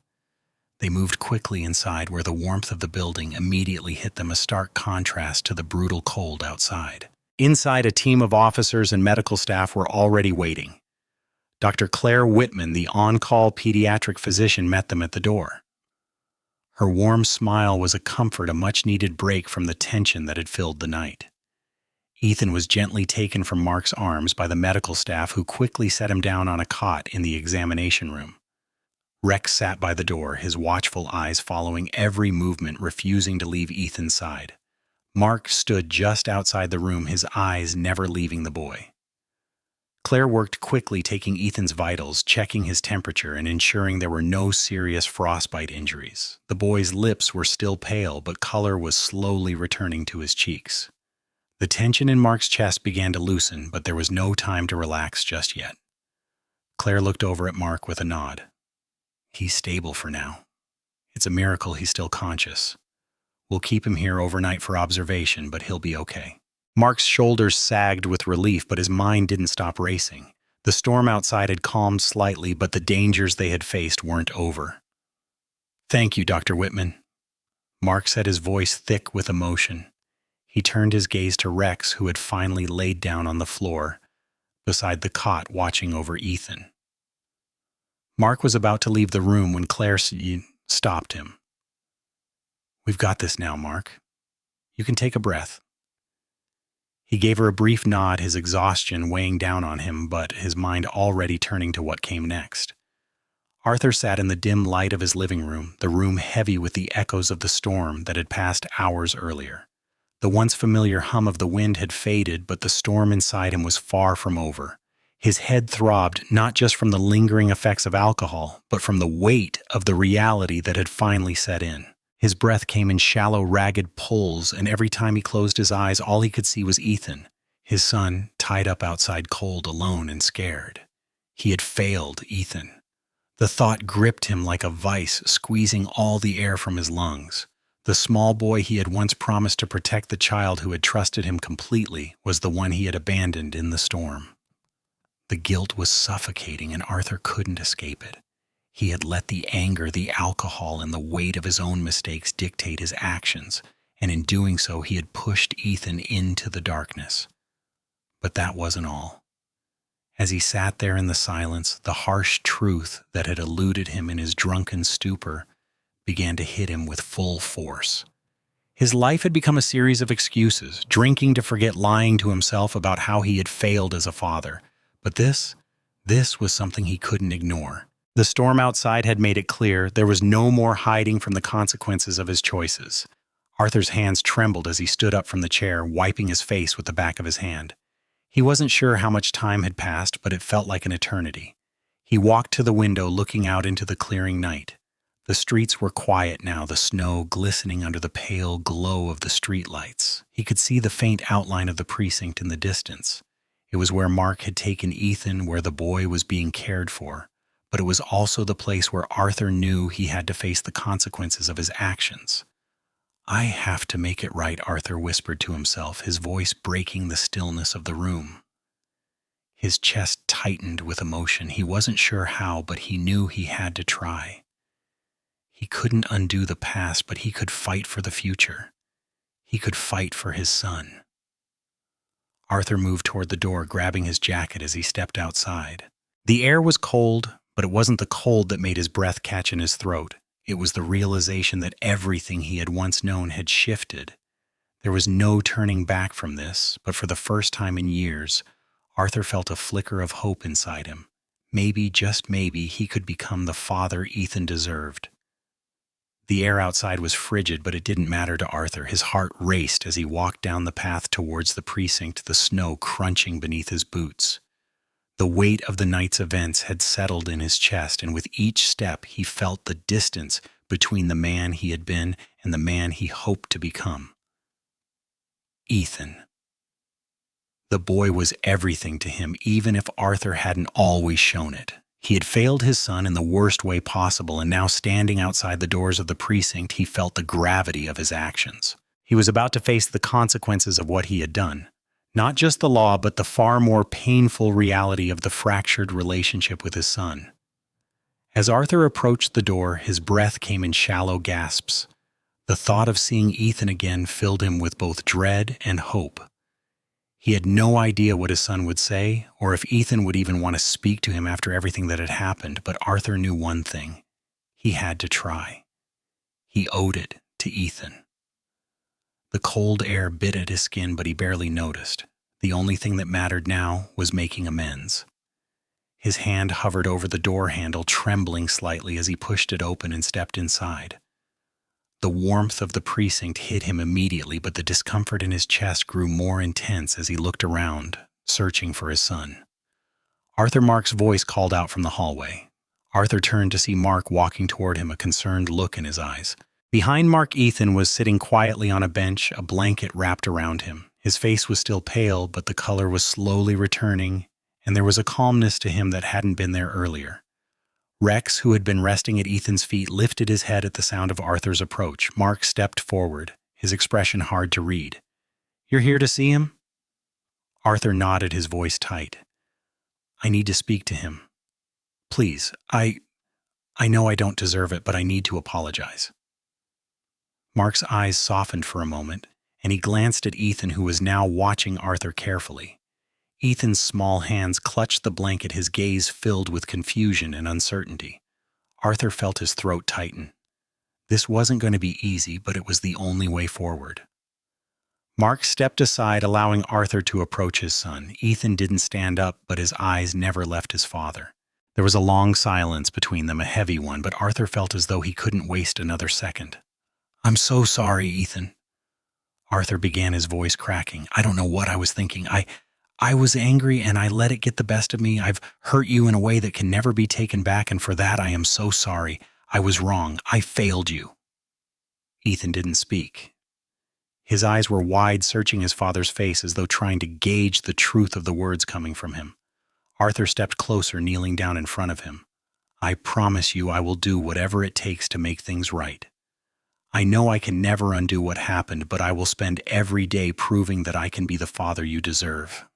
They moved quickly inside, where the warmth of the building immediately hit them, a stark contrast to the brutal cold outside. Inside, a team of officers and medical staff were already waiting. Dr. Claire Whitman, the on-call pediatric physician, met them at the door. Her warm smile was a comfort, a much-needed break from the tension that had filled the night. Ethan was gently taken from Mark's arms by the medical staff, who quickly set him down on a cot in the examination room. Rex sat by the door, his watchful eyes following every movement, refusing to leave Ethan's side. Mark stood just outside the room, his eyes never leaving the boy. Claire worked quickly, taking Ethan's vitals, checking his temperature, and ensuring there were no serious frostbite injuries. The boy's lips were still pale, but color was slowly returning to his cheeks. The tension in Mark's chest began to loosen, but there was no time to relax just yet. Claire looked over at Mark with a nod. "He's stable for now. It's a miracle he's still conscious. We'll keep him here overnight for observation, but he'll be okay." Mark's shoulders sagged with relief, but his mind didn't stop racing. The storm outside had calmed slightly, but the dangers they had faced weren't over. "Thank you, Dr. Whitman." Mark said, his voice thick with emotion. He turned his gaze to Rex, who had finally laid down on the floor beside the cot watching over Ethan. Mark was about to leave the room when Claire stopped him. "We've got this now, Mark. You can take a breath." He gave her a brief nod, his exhaustion weighing down on him, but his mind already turning to what came next. Arthur sat in the dim light of his living room, the room heavy with the echoes of the storm that had passed hours earlier. The once familiar hum of the wind had faded, but the storm inside him was far from over. His head throbbed, not just from the lingering effects of alcohol, but from the weight of the reality that had finally set in. His breath came in shallow, ragged pulls, and every time he closed his eyes, all he could see was Ethan, his son, tied up outside cold, alone and scared. He had failed Ethan. The thought gripped him like a vice, squeezing all the air from his lungs. The small boy he had once promised to protect the child who had trusted him completely was the one he had abandoned in the storm. The guilt was suffocating, and Arthur couldn't escape it. He had let the anger, the alcohol, and the weight of his own mistakes dictate his actions, and in doing so he had pushed Ethan into the darkness. But that wasn't all. As he sat there in the silence, the harsh truth that had eluded him in his drunken stupor began to hit him with full force. His life had become a series of excuses, drinking to forget lying to himself about how he had failed as a father. But this was something he couldn't ignore. The storm outside had made it clear there was no more hiding from the consequences of his choices. Arthur's hands trembled as he stood up from the chair, wiping his face with the back of his hand. He wasn't sure how much time had passed, but it felt like an eternity. He walked to the window, looking out into the clearing night. The streets were quiet now, the snow glistening under the pale glow of the streetlights. He could see the faint outline of the precinct in the distance. It was where Mark had taken Ethan, where the boy was being cared for. But it was also the place where Arthur knew he had to face the consequences of his actions. "I have to make it right," Arthur whispered to himself, his voice breaking the stillness of the room. His chest tightened with emotion. He wasn't sure how, but he knew he had to try. He couldn't undo the past, but he could fight for the future. He could fight for his son. Arthur moved toward the door, grabbing his jacket as he stepped outside. The air was cold, but it wasn't the cold that made his breath catch in his throat. It was the realization that everything he had once known had shifted. There was no turning back from this, but for the first time in years, Arthur felt a flicker of hope inside him. Maybe, just maybe, he could become the father Ethan deserved. The air outside was frigid, but it didn't matter to Arthur. His heart raced as he walked down the path towards the precinct, the snow crunching beneath his boots. The weight of the night's events had settled in his chest, and with each step he felt the distance between the man he had been and the man he hoped to become. Ethan. The boy was everything to him, even if Arthur hadn't always shown it. He had failed his son in the worst way possible, and now standing outside the doors of the precinct, he felt the gravity of his actions. He was about to face the consequences of what he had done. Not just the law, but the far more painful reality of the fractured relationship with his son. As Arthur approached the door, his breath came in shallow gasps. The thought of seeing Ethan again filled him with both dread and hope. He had no idea what his son would say, or if Ethan would even want to speak to him after everything that had happened, but Arthur knew one thing. He had to try. He owed it to Ethan. The cold air bit at his skin, but he barely noticed. The only thing that mattered now was making amends. His hand hovered over the door handle, trembling slightly as he pushed it open and stepped inside. The warmth of the precinct hit him immediately, but the discomfort in his chest grew more intense as he looked around, searching for his son. Arthur Mark's voice called out from the hallway. Arthur turned to see Mark walking toward him, a concerned look in his eyes. Behind Mark, Ethan was sitting quietly on a bench, a blanket wrapped around him. His face was still pale, but the color was slowly returning, and there was a calmness to him that hadn't been there earlier. Rex, who had been resting at Ethan's feet, lifted his head at the sound of Arthur's approach. Mark stepped forward, his expression hard to read. "You're here to see him?" Arthur nodded, his voice tight. "I need to speak to him. Please, I know I don't deserve it, but I need to apologize." Mark's eyes softened for a moment, and he glanced at Ethan, who was now watching Arthur carefully. Ethan's small hands clutched the blanket, his gaze filled with confusion and uncertainty. Arthur felt his throat tighten. This wasn't going to be easy, but it was the only way forward. Mark stepped aside, allowing Arthur to approach his son. Ethan didn't stand up, but his eyes never left his father. There was a long silence between them, a heavy one, but Arthur felt as though he couldn't waste another second. "I'm so sorry, Ethan." Arthur began, his voice cracking. "I don't know what I was thinking. I was angry and I let it get the best of me. I've hurt you in a way that can never be taken back, and for that I am so sorry. I was wrong. I failed you." Ethan didn't speak. His eyes were wide, searching his father's face as though trying to gauge the truth of the words coming from him. Arthur stepped closer, kneeling down in front of him. "I promise you I will do whatever it takes to make things right. I know I can never undo what happened, but I will spend every day proving that I can be the father you deserve.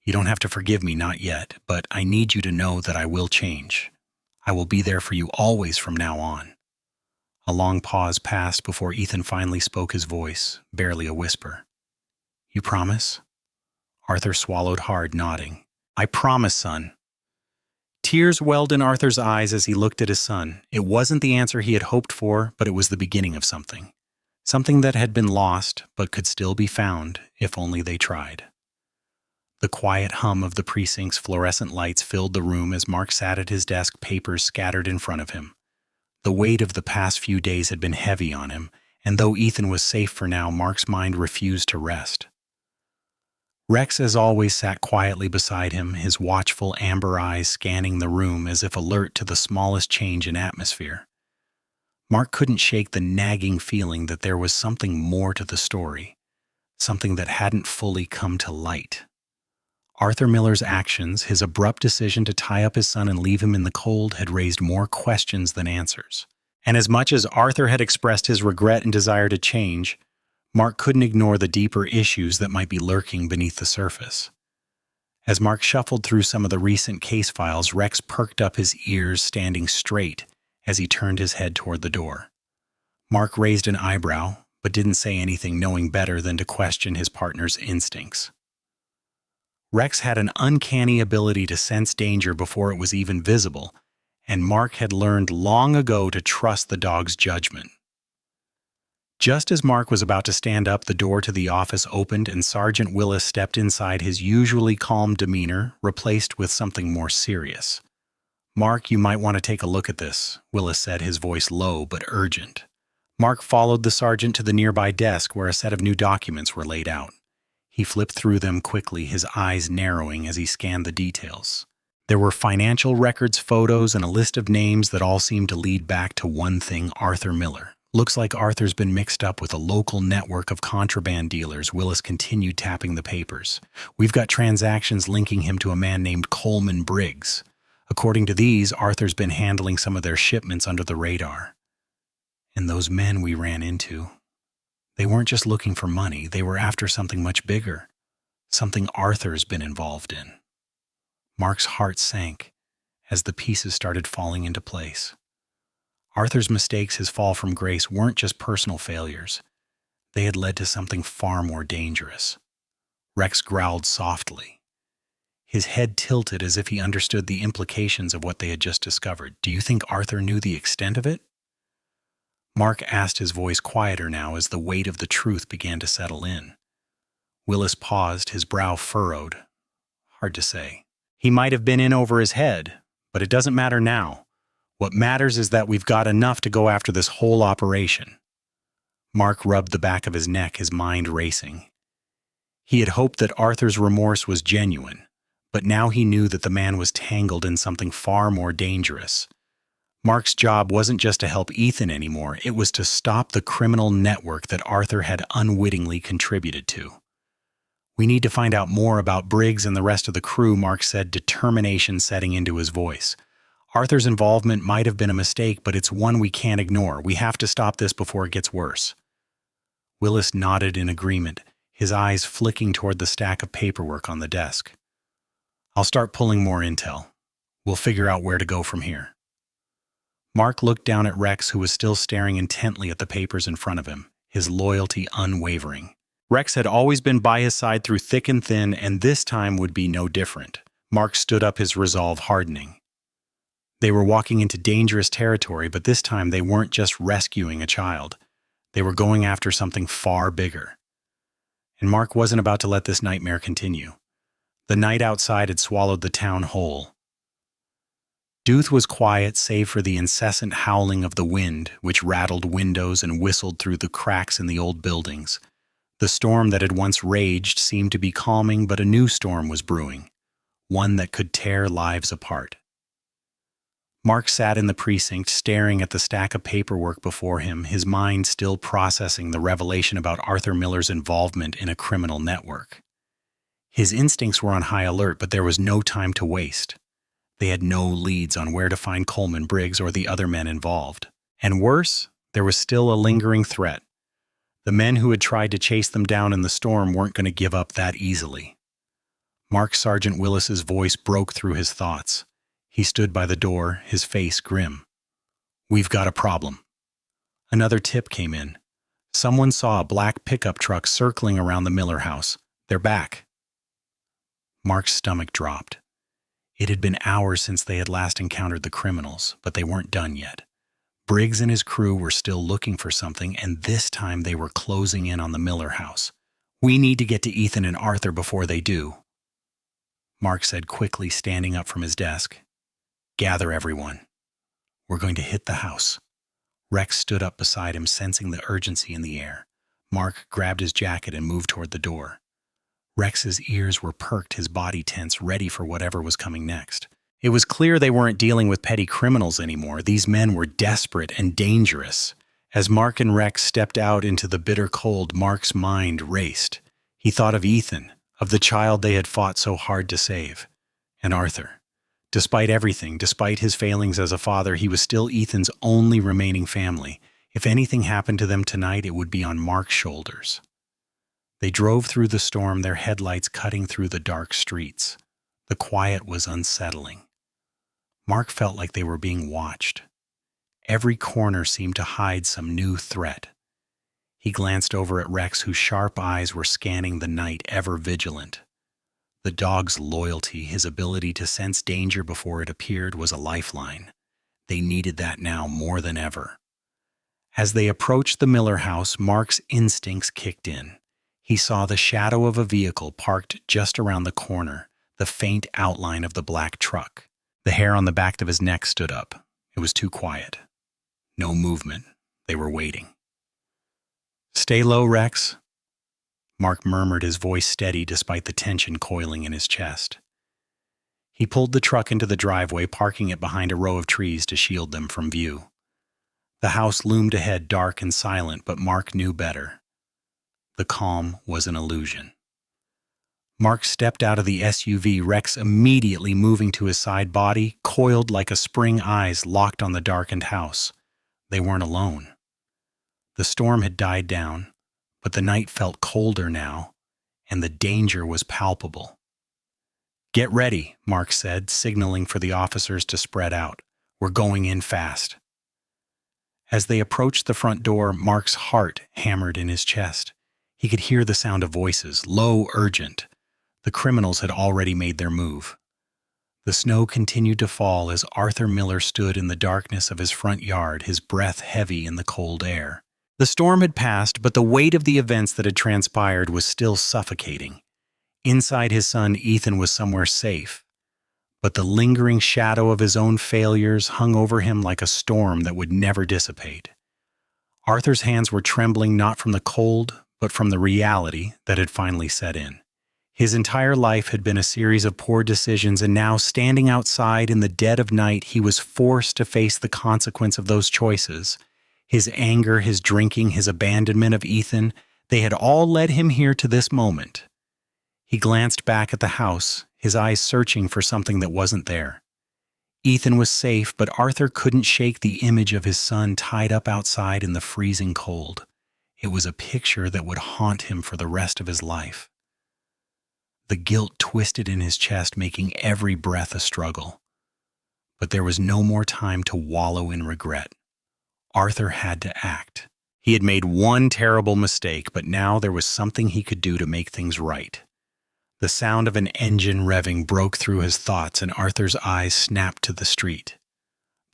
You don't have to forgive me, not yet, but I need you to know that I will change. I will be there for you always from now on." A long pause passed before Ethan finally spoke, his voice barely a whisper. "You promise?" Arthur swallowed hard, nodding. "I promise, son." Tears welled in Arthur's eyes as he looked at his son. It wasn't the answer he had hoped for, but it was the beginning of something. Something that had been lost, but could still be found, if only they tried. The quiet hum of the precinct's fluorescent lights filled the room as Mark sat at his desk, papers scattered in front of him. The weight of the past few days had been heavy on him, and though Ethan was safe for now, Mark's mind refused to rest. Rex, as always, sat quietly beside him, his watchful amber eyes scanning the room as if alert to the smallest change in atmosphere. Mark couldn't shake the nagging feeling that there was something more to the story, something that hadn't fully come to light. Arthur Miller's actions, his abrupt decision to tie up his son and leave him in the cold, had raised more questions than answers. And as much as Arthur had expressed his regret and desire to change, Mark couldn't ignore the deeper issues that might be lurking beneath the surface. As Mark shuffled through some of the recent case files, Rex perked up his ears, standing straight as he turned his head toward the door. Mark raised an eyebrow, but didn't say anything, knowing better than to question his partner's instincts. Rex had an uncanny ability to sense danger before it was even visible, and Mark had learned long ago to trust the dog's judgment. Just as Mark was about to stand up, the door to the office opened and Sergeant Willis stepped inside, his usually calm demeanor replaced with something more serious. "Mark, you might want to take a look at this," Willis said, his voice low but urgent. Mark followed the sergeant to the nearby desk where a set of new documents were laid out. He flipped through them quickly, his eyes narrowing as he scanned the details. There were financial records, photos, and a list of names that all seemed to lead back to one thing: Arthur Miller. "Looks like Arthur's been mixed up with a local network of contraband dealers," Willis continued, tapping the papers. "We've got transactions linking him to a man named Coleman Briggs. According to these, Arthur's been handling some of their shipments under the radar. And those men we ran into, they weren't just looking for money, they were after something much bigger, something Arthur's been involved in." Mark's heart sank as the pieces started falling into place. Arthur's mistakes, his fall from grace, weren't just personal failures. They had led to something far more dangerous. Rex growled softly. His head tilted as if he understood the implications of what they had just discovered. "Do you think Arthur knew the extent of it?" Mark asked, his voice quieter now as the weight of the truth began to settle in. Willis paused, his brow furrowed. "Hard to say. He might have been in over his head, but it doesn't matter now. What matters is that we've got enough to go after this whole operation." Mark rubbed the back of his neck, his mind racing. He had hoped that Arthur's remorse was genuine, but now he knew that the man was tangled in something far more dangerous. Mark's job wasn't just to help Ethan anymore, it was to stop the criminal network that Arthur had unwittingly contributed to. "We need to find out more about Briggs and the rest of the crew," Mark said, determination setting into his voice. "Arthur's involvement might have been a mistake, but it's one we can't ignore. We have to stop this before it gets worse." Willis nodded in agreement, his eyes flicking toward the stack of paperwork on the desk. "I'll start pulling more intel. We'll figure out where to go from here." Mark looked down at Rex, who was still staring intently at the papers in front of him. his loyalty unwavering. Rex had always been by his side through thick and thin, and this time would be no different. Mark stood up, his resolve hardening. They were walking into dangerous territory, but this time they weren't just rescuing a child. They were going after something far bigger. And Mark wasn't about to let this nightmare continue. The night outside had swallowed the town whole. Dooth was quiet save for the incessant howling of the wind, which rattled windows and whistled through the cracks in the old buildings. The storm that had once raged seemed to be calming, but a new storm was brewing, one that could tear lives apart. Mark sat in the precinct, staring at the stack of paperwork before him, his mind still processing the revelation about Arthur Miller's involvement in a criminal network. His instincts were on high alert, but there was no time to waste. They had no leads on where to find Coleman Briggs or the other men involved. And worse, there was still a lingering threat. The men who had tried to chase them down in the storm weren't going to give up that easily. Mark Sergeant Willis's voice broke through his thoughts. He stood by the door, his face grim. "We've got a problem." Another tip came in. Someone saw a black pickup truck circling around the Miller house. "They're back." Mark's stomach dropped. It had been hours since they had last encountered the criminals, but they weren't done yet. Briggs and his crew were still looking for something, and this time they were closing in on the Miller house. "We need to get to Ethan and Arthur before they do," Mark said quickly, standing up from his desk. "Gather everyone. We're going to hit the house." Rex stood up beside him, sensing the urgency in the air. Mark grabbed his jacket and moved toward the door. Rex's ears were perked, his body tense, ready for whatever was coming next. It was clear they weren't dealing with petty criminals anymore. These men were desperate and dangerous. As Mark and Rex stepped out into the bitter cold, Mark's mind raced. He thought of Ethan, of the child they had fought so hard to save, and Arthur. Despite everything, despite his failings as a father, he was still Ethan's only remaining family. If anything happened to them tonight, it would be on Mark's shoulders. They drove through the storm, their headlights cutting through the dark streets. The quiet was unsettling. Mark felt like they were being watched. Every corner seemed to hide some new threat. He glanced over at Rex, whose sharp eyes were scanning the night, ever vigilant. The dog's loyalty, his ability to sense danger before it appeared, was a lifeline. They needed that now more than ever. As they approached the Miller house, Mark's instincts kicked in. He saw the shadow of a vehicle parked just around the corner, the faint outline of the black truck. The hair on the back of his neck stood up. It was too quiet. No movement. They were waiting. "Stay low, Rex," Mark murmured, his voice steady despite the tension coiling in his chest. He pulled the truck into the driveway, parking it behind a row of trees to shield them from view. The house loomed ahead, dark and silent, but Mark knew better. The calm was an illusion. Mark stepped out of the SUV, Rex immediately moving to his side, body coiled like a spring, eyes locked on the darkened house. They weren't alone. The storm had died down, but the night felt colder now, and the danger was palpable. "Get ready," Mark said, signaling for the officers to spread out. "We're going in fast." As they approached the front door, Mark's heart hammered in his chest. He could hear the sound of voices, low, urgent. The criminals had already made their move. The snow continued to fall as Arthur Miller stood in the darkness of his front yard, his breath heavy in the cold air. The storm had passed, but the weight of the events that had transpired was still suffocating. Inside his son, Ethan was somewhere safe, but the lingering shadow of his own failures hung over him like a storm that would never dissipate. Arthur's hands were trembling not from the cold, but from the reality that had finally set in. His entire life had been a series of poor decisions, and now, standing outside in the dead of night, he was forced to face the consequence of those choices. His anger, his drinking, his abandonment of Ethan, they had all led him here to this moment. He glanced back at the house, his eyes searching for something that wasn't there. Ethan was safe, but Arthur couldn't shake the image of his son tied up outside in the freezing cold. It was a picture that would haunt him for the rest of his life. The guilt twisted in his chest, making every breath a struggle. But there was no more time to wallow in regret. Arthur had to act. He had made one terrible mistake, but now there was something he could do to make things right. The sound of an engine revving broke through his thoughts, and Arthur's eyes snapped to the street.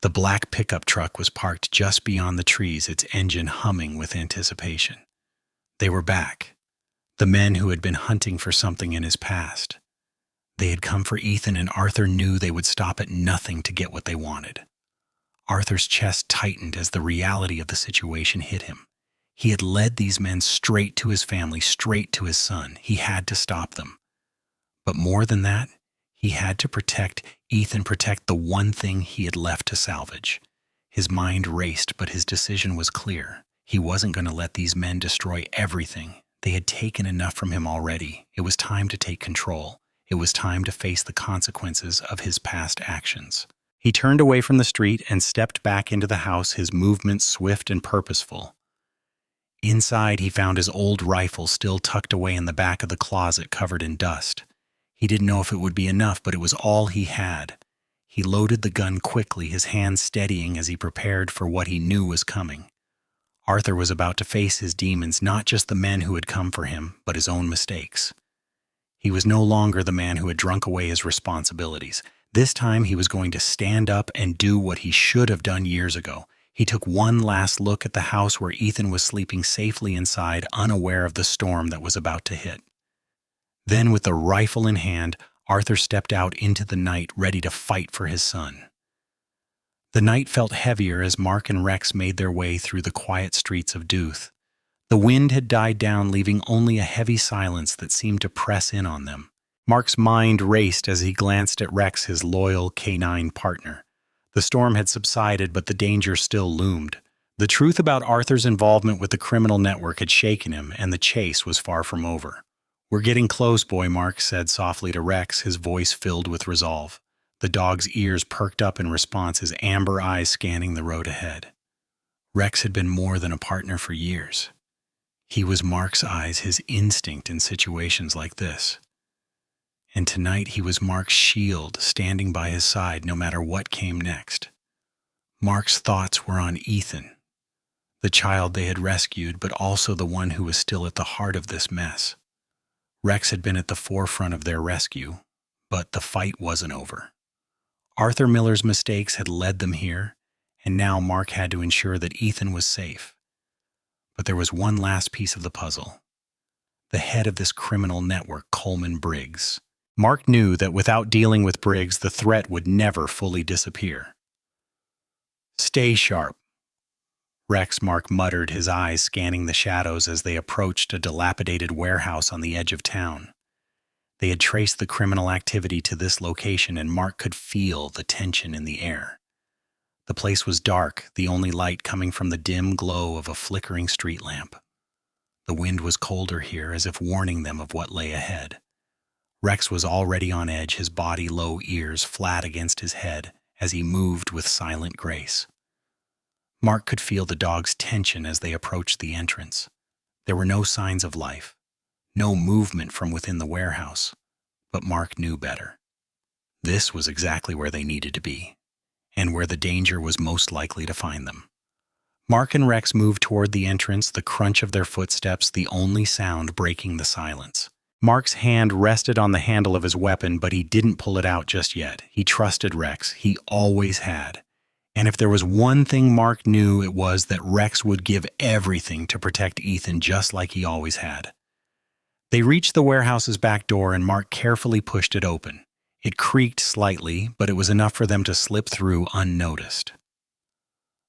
The black pickup truck was parked just beyond the trees, its engine humming with anticipation. They were back, the men who had been hunting for something in his past. They had come for Ethan, and Arthur knew they would stop at nothing to get what they wanted. Arthur's chest tightened as the reality of the situation hit him. He had led these men straight to his family, straight to his son. He had to stop them. But more than that, he had to protect Ethan, protect the one thing he had left to salvage. His mind raced, but his decision was clear. He wasn't going to let these men destroy everything. They had taken enough from him already. It was time to take control. It was time to face the consequences of his past actions. He turned away from the street and stepped back into the house, his movements swift and purposeful. Inside, he found his old rifle still tucked away in the back of the closet, covered in dust. He didn't know if it would be enough, but it was all he had. He loaded the gun quickly, his hands steadying as he prepared for what he knew was coming. Arthur was about to face his demons, not just the men who had come for him, but his own mistakes. He was no longer the man who had drunk away his responsibilities. This time he was going to stand up and do what he should have done years ago. He took one last look at the house where Ethan was sleeping safely inside, unaware of the storm that was about to hit. Then, with the rifle in hand, Arthur stepped out into the night, ready to fight for his son. The night felt heavier as Mark and Rex made their way through the quiet streets of Dooth. The wind had died down, leaving only a heavy silence that seemed to press in on them. Mark's mind raced as he glanced at Rex, his loyal canine partner. The storm had subsided, but the danger still loomed. The truth about Arthur's involvement with the criminal network had shaken him, and the chase was far from over. "We're getting close, boy," Mark said softly to Rex, his voice filled with resolve. The dog's ears perked up in response, his amber eyes scanning the road ahead. Rex had been more than a partner for years. He was Mark's eyes, his instinct in situations like this. And tonight he was Mark's shield, standing by his side no matter what came next. Mark's thoughts were on Ethan, the child they had rescued, but also the one who was still at the heart of this mess. Rex had been at the forefront of their rescue, but the fight wasn't over. Arthur Miller's mistakes had led them here, and now Mark had to ensure that Ethan was safe. But there was one last piece of the puzzle. The head of this criminal network, Coleman Briggs. Mark knew that without dealing with Briggs, the threat would never fully disappear. "Stay sharp," Rex, Mark muttered, his eyes scanning the shadows as they approached a dilapidated warehouse on the edge of town. They had traced the criminal activity to this location, and Mark could feel the tension in the air. The place was dark, the only light coming from the dim glow of a flickering street lamp. The wind was colder here, as if warning them of what lay ahead. Rex was already on edge, his body low, ears flat against his head, as he moved with silent grace. Mark could feel the dog's tension as they approached the entrance. There were no signs of life, no movement from within the warehouse, but Mark knew better. This was exactly where they needed to be, and where the danger was most likely to find them. Mark and Rex moved toward the entrance, the crunch of their footsteps the only sound breaking the silence. Mark's hand rested on the handle of his weapon, but he didn't pull it out just yet. He trusted Rex. He always had. And if there was one thing Mark knew, it was that Rex would give everything to protect Ethan just like he always had. They reached the warehouse's back door, and Mark carefully pushed it open. It creaked slightly, but it was enough for them to slip through unnoticed.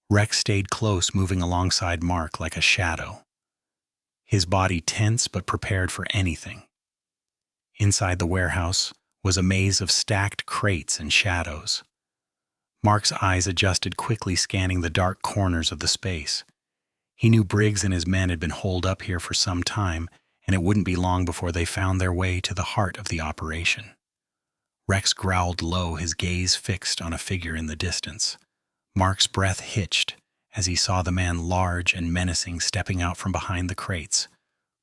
Rex stayed close, moving alongside Mark like a shadow, his body tense but prepared for anything. Inside the warehouse was a maze of stacked crates and shadows. Mark's eyes adjusted quickly, scanning the dark corners of the space. He knew Briggs and his men had been holed up here for some time, and it wouldn't be long before they found their way to the heart of the operation. Rex growled low, his gaze fixed on a figure in the distance. Mark's breath hitched as he saw the man, large and menacing, stepping out from behind the crates.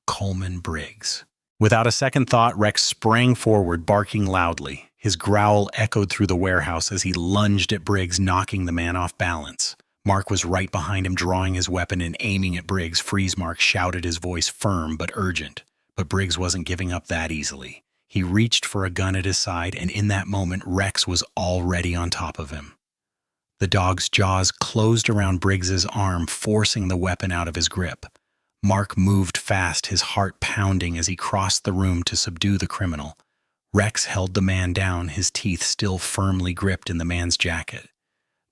Coleman Briggs. Without a second thought, Rex sprang forward, barking loudly. His growl echoed through the warehouse as he lunged at Briggs, knocking the man off balance. Mark was right behind him, drawing his weapon and aiming at Briggs. "Freeze!" Mark shouted, his voice firm but urgent. But Briggs wasn't giving up that easily. He reached for a gun at his side, and in that moment, Rex was already on top of him. The dog's jaws closed around Briggs's arm, forcing the weapon out of his grip. Mark moved fast, his heart pounding as he crossed the room to subdue the criminal. Rex held the man down, his teeth still firmly gripped in the man's jacket.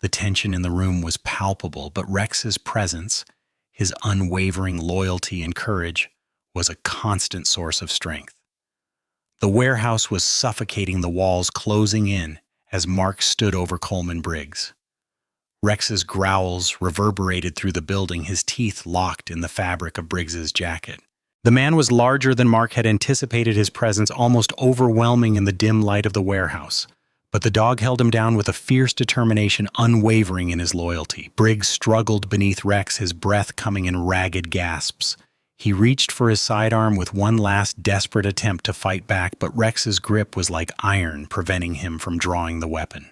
The tension in the room was palpable, but Rex's presence, his unwavering loyalty and courage, was a constant source of strength. The warehouse was suffocating, the walls closing in as Mark stood over Coleman Briggs. Rex's growls reverberated through the building, his teeth locked in the fabric of Briggs's jacket. The man was larger than Mark had anticipated, his presence almost overwhelming in the dim light of the warehouse. But the dog held him down with a fierce determination, unwavering in his loyalty. Briggs struggled beneath Rex, his breath coming in ragged gasps. He reached for his sidearm with one last desperate attempt to fight back, but Rex's grip was like iron, preventing him from drawing the weapon.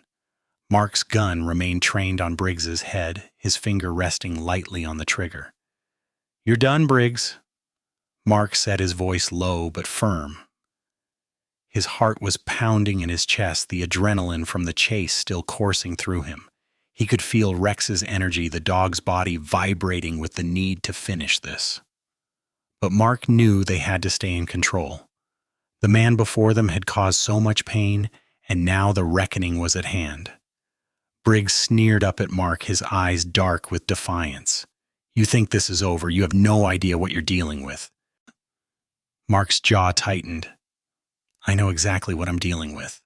Mark's gun remained trained on Briggs's head, his finger resting lightly on the trigger. "You're done, Briggs," Mark said, his voice low but firm. His heart was pounding in his chest, the adrenaline from the chase still coursing through him. He could feel Rex's energy, the dog's body vibrating with the need to finish this. But Mark knew they had to stay in control. The man before them had caused so much pain, and now the reckoning was at hand. Briggs sneered up at Mark, his eyes dark with defiance. "You think this is over? You have no idea what you're dealing with." Mark's jaw tightened. "I know exactly what I'm dealing with."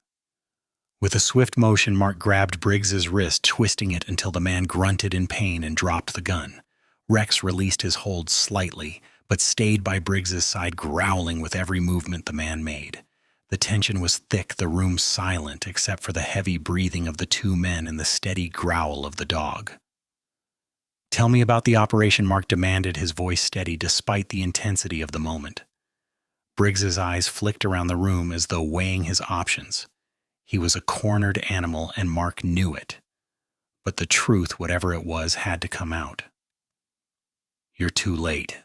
With a swift motion, Mark grabbed Briggs's wrist, twisting it until the man grunted in pain and dropped the gun. Rex released his hold slightly, but stayed by Briggs's side, growling with every movement the man made. The tension was thick, the room silent, except for the heavy breathing of the two men and the steady growl of the dog. "Tell me about the operation," Mark demanded, his voice steady despite the intensity of the moment. Briggs's eyes flicked around the room as though weighing his options. He was a cornered animal, and Mark knew it. But the truth, whatever it was, had to come out. "You're too late."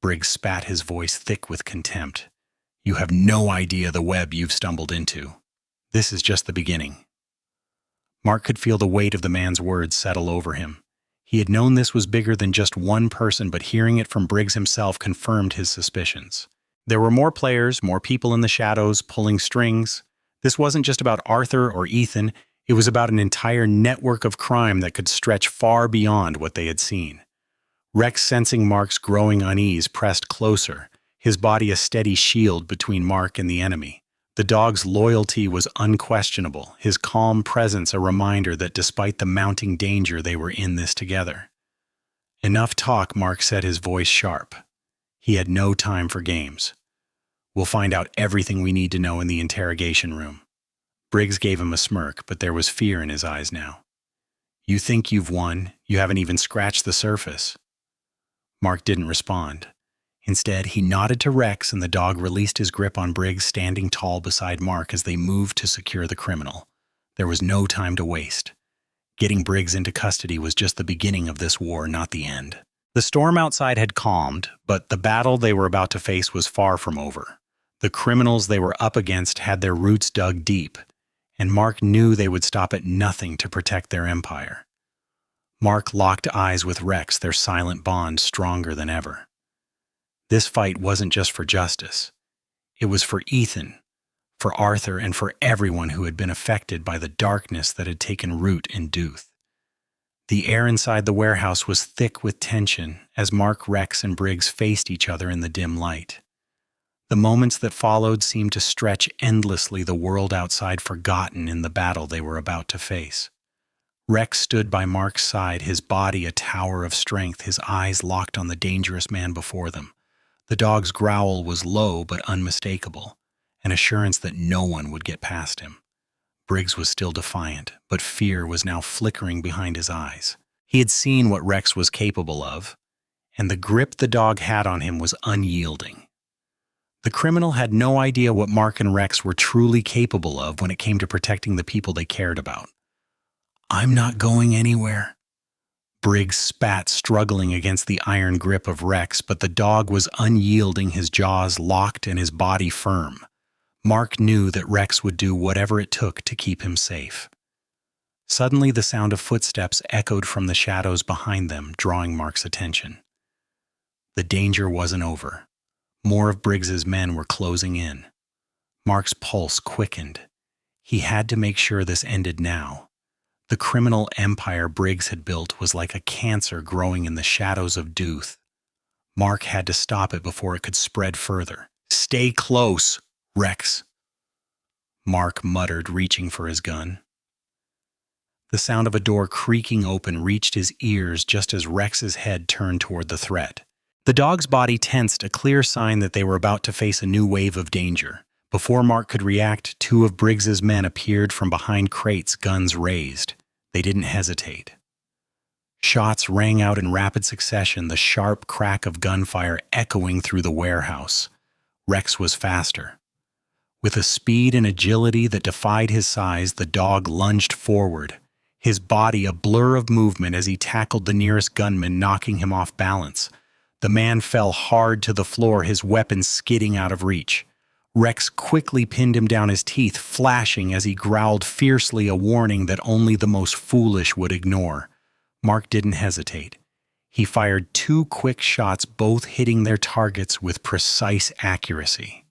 Briggs spat, his voice thick with contempt. "You have no idea the web you've stumbled into. This is just the beginning." Mark could feel the weight of the man's words settle over him. He had known this was bigger than just one person, but hearing it from Briggs himself confirmed his suspicions. There were more players, more people in the shadows, pulling strings. This wasn't just about Arthur or Ethan, it was about an entire network of crime that could stretch far beyond what they had seen. Rex, sensing Mark's growing unease, pressed closer, his body a steady shield between Mark and the enemy. The dog's loyalty was unquestionable, his calm presence a reminder that despite the mounting danger, they were in this together. "Enough talk," Mark said, his voice sharp. He had no time for games. "We'll find out everything we need to know in the interrogation room." Briggs gave him a smirk, but there was fear in his eyes now. "You think you've won? You haven't even scratched the surface." Mark didn't respond. Instead, he nodded to Rex, and the dog released his grip on Briggs, standing tall beside Mark as they moved to secure the criminal. There was no time to waste. Getting Briggs into custody was just the beginning of this war, not the end. The storm outside had calmed, but the battle they were about to face was far from over. The criminals they were up against had their roots dug deep, and Mark knew they would stop at nothing to protect their empire. Mark locked eyes with Rex, their silent bond stronger than ever. This fight wasn't just for justice. It was for Ethan, for Arthur, and for everyone who had been affected by the darkness that had taken root in Dooth. The air inside the warehouse was thick with tension as Mark, Rex, and Briggs faced each other in the dim light. The moments that followed seemed to stretch endlessly, the world outside forgotten in the battle they were about to face. Rex stood by Mark's side, his body a tower of strength, his eyes locked on the dangerous man before them. The dog's growl was low but unmistakable, an assurance that no one would get past him. Briggs was still defiant, but fear was now flickering behind his eyes. He had seen what Rex was capable of, and the grip the dog had on him was unyielding. The criminal had no idea what Mark and Rex were truly capable of when it came to protecting the people they cared about. "I'm not going anywhere," Briggs spat, struggling against the iron grip of Rex, but the dog was unyielding, his jaws locked and his body firm. Mark knew that Rex would do whatever it took to keep him safe. Suddenly, the sound of footsteps echoed from the shadows behind them, drawing Mark's attention. The danger wasn't over. More of Briggs's men were closing in. Mark's pulse quickened. He had to make sure this ended now. The criminal empire Briggs had built was like a cancer growing in the shadows of Dooth. Mark had to stop it before it could spread further. "Stay close, Rex," Mark muttered, reaching for his gun. The sound of a door creaking open reached his ears just as Rex's head turned toward the threat. The dog's body tensed, a clear sign that they were about to face a new wave of danger. Before Mark could react, two of Briggs's men appeared from behind crates, guns raised. They didn't hesitate. Shots rang out in rapid succession, the sharp crack of gunfire echoing through the warehouse. Rex was faster. With a speed and agility that defied his size, the dog lunged forward, his body a blur of movement as he tackled the nearest gunman, knocking him off balance. The man fell hard to the floor, his weapon skidding out of reach. Rex quickly pinned him down, his teeth flashing as he growled fiercely, a warning that only the most foolish would ignore. Mark didn't hesitate. He fired two quick shots, both hitting their targets with precise accuracy.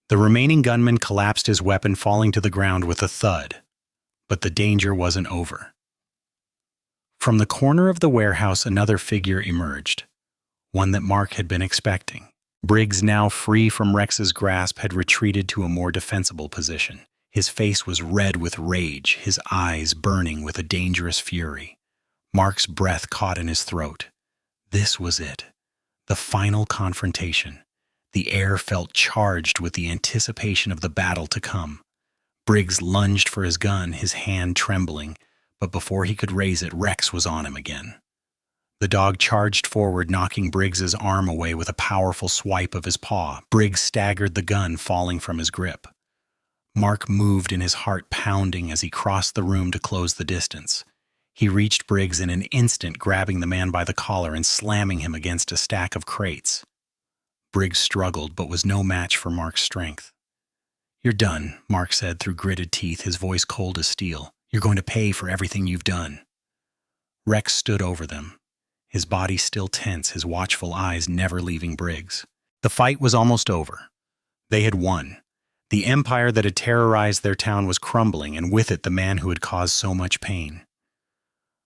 The remaining gunman collapsed, his weapon falling to the ground with a thud. But the danger wasn't over. From the corner of the warehouse, another figure emerged, one that Mark had been expecting. Briggs, now free from Rex's grasp, had retreated to a more defensible position. His face was red with rage, his eyes burning with a dangerous fury. Mark's breath caught in his throat. This was it, the final confrontation. The air felt charged with the anticipation of the battle to come. Briggs lunged for his gun, his hand trembling, but before he could raise it, Rex was on him again. The dog charged forward, knocking Briggs's arm away with a powerful swipe of his paw. Briggs staggered, the gun falling from his grip. Mark moved, in his heart pounding as he crossed the room to close the distance. He reached Briggs in an instant, grabbing the man by the collar and slamming him against a stack of crates. Briggs struggled, but was no match for Mark's strength. "You're done," Mark said through gritted teeth, his voice cold as steel. "You're going to pay for everything you've done." Rex stood over them, his body still tense, his watchful eyes never leaving Briggs. The fight was almost over. They had won. The empire that had terrorized their town was crumbling, and with it the man who had caused so much pain.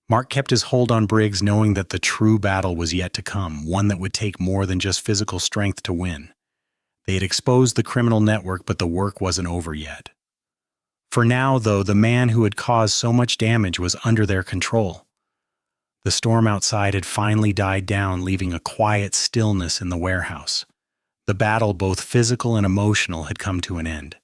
Mark kept his hold on Briggs, knowing that the true battle was yet to come, one that would take more than just physical strength to win. They had exposed the criminal network, but the work wasn't over yet. For now, though, the man who had caused so much damage was under their control. The storm outside had finally died down, leaving a quiet stillness in the warehouse. The battle, both physical and emotional, had come to an end.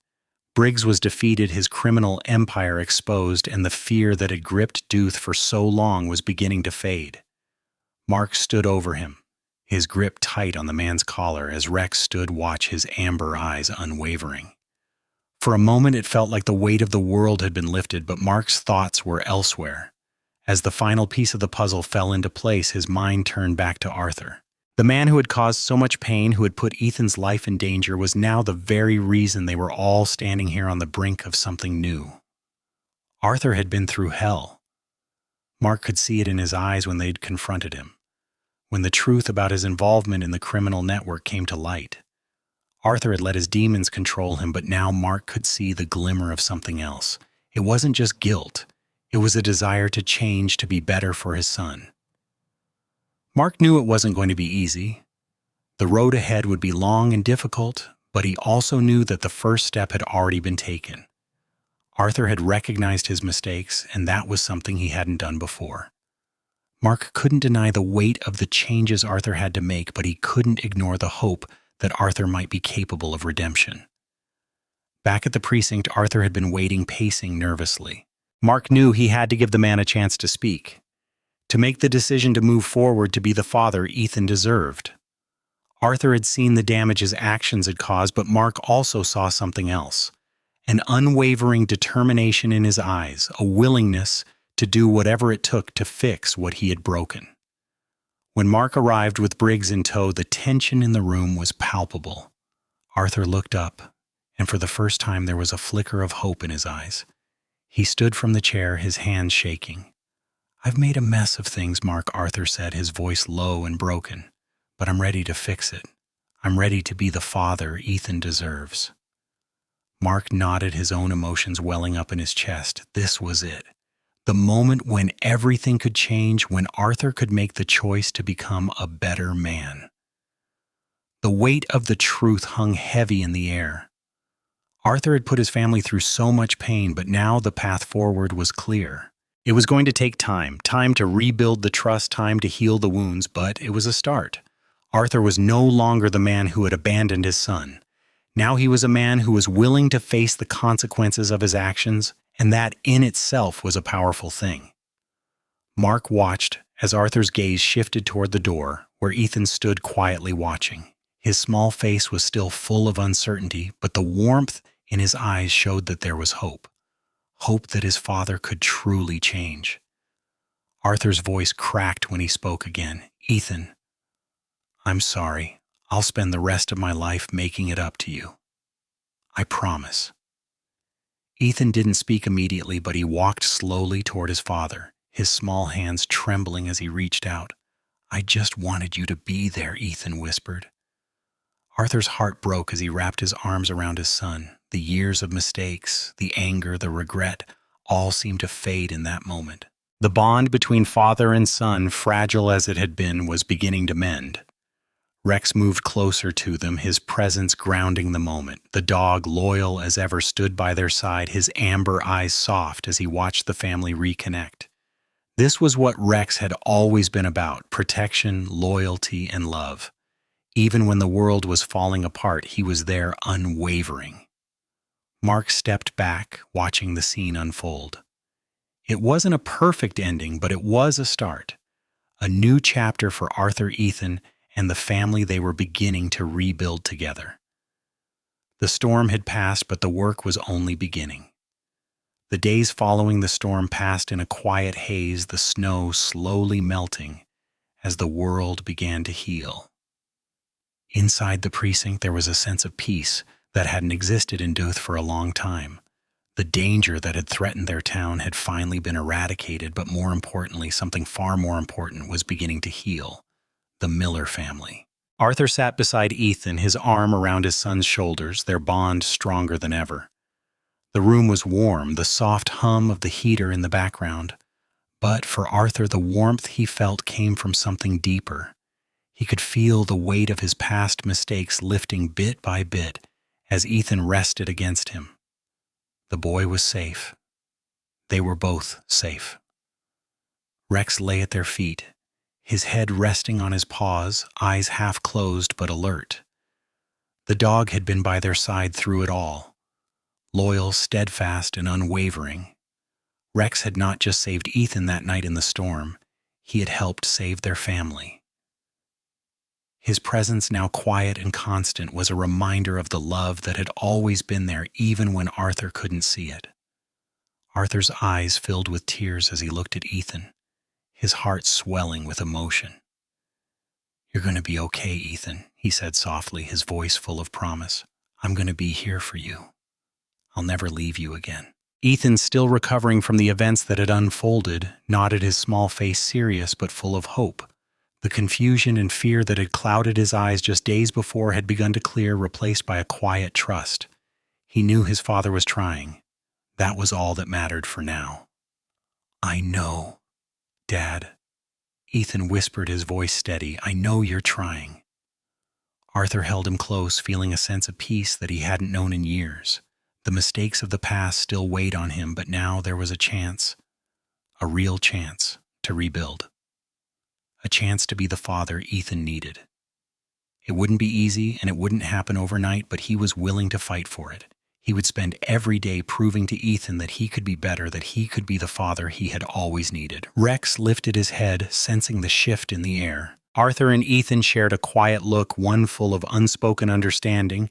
Briggs was defeated, his criminal empire exposed, and the fear that had gripped Dooth for so long was beginning to fade. Mark stood over him, his grip tight on the man's collar as Rex stood watch, his amber eyes unwavering. For a moment it felt like the weight of the world had been lifted, but Mark's thoughts were elsewhere. As the final piece of the puzzle fell into place, his mind turned back to Arthur. The man who had caused so much pain, who had put Ethan's life in danger, was now the very reason they were all standing here on the brink of something new. Arthur had been through hell. Mark could see it in his eyes when they'd confronted him, when the truth about his involvement in the criminal network came to light. Arthur had let his demons control him, but now Mark could see the glimmer of something else. It wasn't just guilt. It was a desire to change, to be better for his son. Mark knew it wasn't going to be easy. The road ahead would be long and difficult, but he also knew that the first step had already been taken. Arthur had recognized his mistakes, and that was something he hadn't done before. Mark couldn't deny the weight of the changes Arthur had to make, but he couldn't ignore the hope that Arthur might be capable of redemption. Back at the precinct, Arthur had been waiting, pacing nervously. Mark knew he had to give the man a chance to speak, to make the decision to move forward, to be the father Ethan deserved. Arthur had seen the damage his actions had caused, but Mark also saw something else. An unwavering determination in his eyes, a willingness to do whatever it took to fix what he had broken. When Mark arrived with Briggs in tow, the tension in the room was palpable. Arthur looked up, and for the first time there was a flicker of hope in his eyes. He stood from the chair, his hands shaking. "I've made a mess of things, Mark," Arthur said, his voice low and broken. "But I'm ready to fix it. I'm ready to be the father Ethan deserves." Mark nodded, his own emotions welling up in his chest. This was it. The moment when everything could change, when Arthur could make the choice to become a better man. The weight of the truth hung heavy in the air. Arthur had put his family through so much pain, but now the path forward was clear. It was going to take time to rebuild the trust, time to heal the wounds, but it was a start. Arthur was no longer the man who had abandoned his son. Now he was a man who was willing to face the consequences of his actions, and that in itself was a powerful thing. Mark watched as Arthur's gaze shifted toward the door, where Ethan stood quietly watching. His small face was still full of uncertainty, but the warmth in his eyes showed that there was hope. Hope that his father could truly change. Arthur's voice cracked when he spoke again. "Ethan, I'm sorry. I'll spend the rest of my life making it up to you. I promise." Ethan didn't speak immediately, but he walked slowly toward his father, his small hands trembling as he reached out. "I just wanted you to be there," Ethan whispered. Arthur's heart broke as he wrapped his arms around his son. The years of mistakes, the anger, the regret, all seemed to fade in that moment. The bond between father and son, fragile as it had been, was beginning to mend. Rex moved closer to them, his presence grounding the moment. The dog, loyal as ever, stood by their side, his amber eyes soft as he watched the family reconnect. This was what Rex had always been about: protection, loyalty, and love. Even when the world was falling apart, he was there, unwavering. Mark stepped back, watching the scene unfold. It wasn't a perfect ending, but it was a start. A new chapter for Arthur, Ethan, and the family they were beginning to rebuild together. The storm had passed, but the work was only beginning. The days following the storm passed in a quiet haze, the snow slowly melting as the world began to heal. Inside the precinct, there was a sense of peace that hadn't existed in Dooth for a long time. The danger that had threatened their town had finally been eradicated, but more importantly, something far more important was beginning to heal: the Miller family. Arthur sat beside Ethan, his arm around his son's shoulders, their bond stronger than ever. The room was warm, the soft hum of the heater in the background. But for Arthur, the warmth he felt came from something deeper. He could feel the weight of his past mistakes lifting bit by bit as Ethan rested against him. The boy was safe. They were both safe. Rex lay at their feet, his head resting on his paws, eyes half closed but alert. The dog had been by their side through it all, loyal, steadfast, and unwavering. Rex had not just saved Ethan that night in the storm, he had helped save their family. His presence, now quiet and constant, was a reminder of the love that had always been there, even when Arthur couldn't see it. Arthur's eyes filled with tears as he looked at Ethan, his heart swelling with emotion. "You're going to be okay, Ethan," he said softly, his voice full of promise. "I'm going to be here for you. I'll never leave you again." Ethan, still recovering from the events that had unfolded, nodded, his small face serious but full of hope. The confusion and fear that had clouded his eyes just days before had begun to clear, replaced by a quiet trust. He knew his father was trying. That was all that mattered for now. "I know, Dad," Ethan whispered, his voice steady. "I know you're trying." Arthur held him close, feeling a sense of peace that he hadn't known in years. The mistakes of the past still weighed on him, but now there was a chance, a real chance, to rebuild. A chance to be the father Ethan needed. It wouldn't be easy, and it wouldn't happen overnight, but he was willing to fight for it. He would spend every day proving to Ethan that he could be better, that he could be the father he had always needed. Rex lifted his head, sensing the shift in the air. Arthur and Ethan shared a quiet look, one full of unspoken understanding,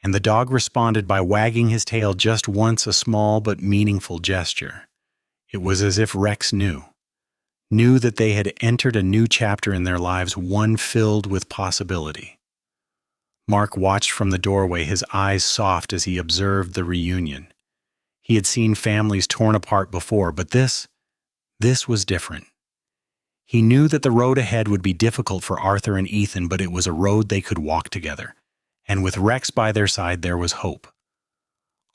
and the dog responded by wagging his tail just once, a small but meaningful gesture. It was as if Rex knew that they had entered a new chapter in their lives, one filled with possibility. Mark watched from the doorway, his eyes soft as he observed the reunion. He had seen families torn apart before, but this was different. He knew that the road ahead would be difficult for Arthur and Ethan, but it was a road they could walk together. And with Rex by their side, there was hope.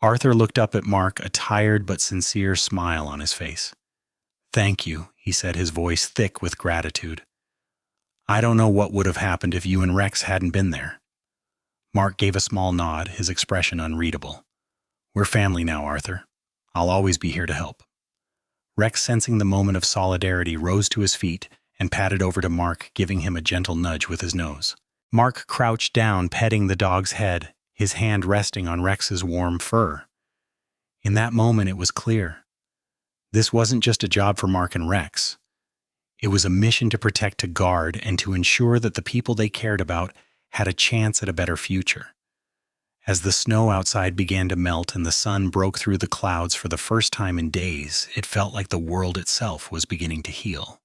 Arthur looked up at Mark, a tired but sincere smile on his face. "Thank you," he said, his voice thick with gratitude. "I don't know what would have happened if you and Rex hadn't been there." Mark gave a small nod, his expression unreadable. "We're family now, Arthur. I'll always be here to help." Rex, sensing the moment of solidarity, rose to his feet and padded over to Mark, giving him a gentle nudge with his nose. Mark crouched down, petting the dog's head, his hand resting on Rex's warm fur. In that moment, it was clear. This wasn't just a job for Mark and Rex. It was a mission to protect, to guard, and to ensure that the people they cared about had a chance at a better future. As the snow outside began to melt and the sun broke through the clouds for the first time in days, it felt like the world itself was beginning to heal.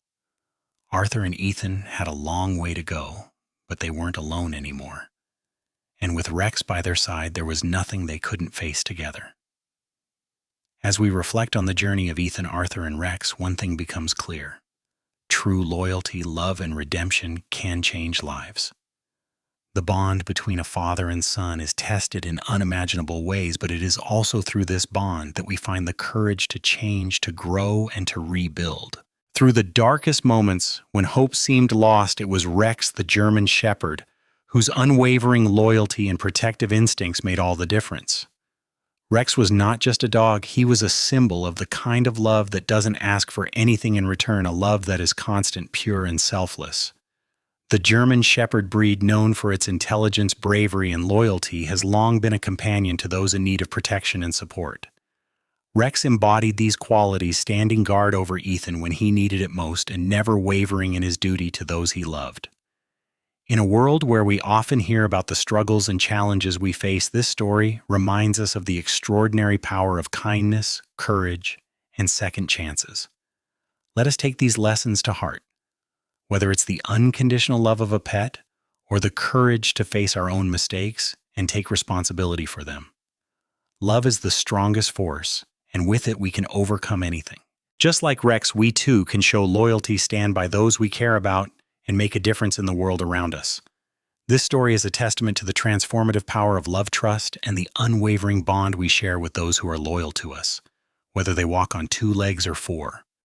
Arthur and Ethan had a long way to go, but they weren't alone anymore. And with Rex by their side, there was nothing they couldn't face together. As we reflect on the journey of Ethan, Arthur, and Rex, one thing becomes clear. True loyalty, love, and redemption can change lives. The bond between a father and son is tested in unimaginable ways, but it is also through this bond that we find the courage to change, to grow, and to rebuild. Through the darkest moments, when hope seemed lost, it was Rex, the German shepherd, whose unwavering loyalty and protective instincts made all the difference. Rex was not just a dog, he was a symbol of the kind of love that doesn't ask for anything in return, a love that is constant, pure, and selfless. The German Shepherd breed, known for its intelligence, bravery, and loyalty, has long been a companion to those in need of protection and support. Rex embodied these qualities, standing guard over Ethan when he needed it most and never wavering in his duty to those he loved. In a world where we often hear about the struggles and challenges we face, this story reminds us of the extraordinary power of kindness, courage, and second chances. Let us take these lessons to heart. Whether it's the unconditional love of a pet or the courage to face our own mistakes and take responsibility for them. Love is the strongest force, and with it we can overcome anything. Just like Rex, we too can show loyalty, stand by those we care about, and make a difference in the world around us. This story is a testament to the transformative power of love, trust, and the unwavering bond we share with those who are loyal to us, whether they walk on 2 legs or 4.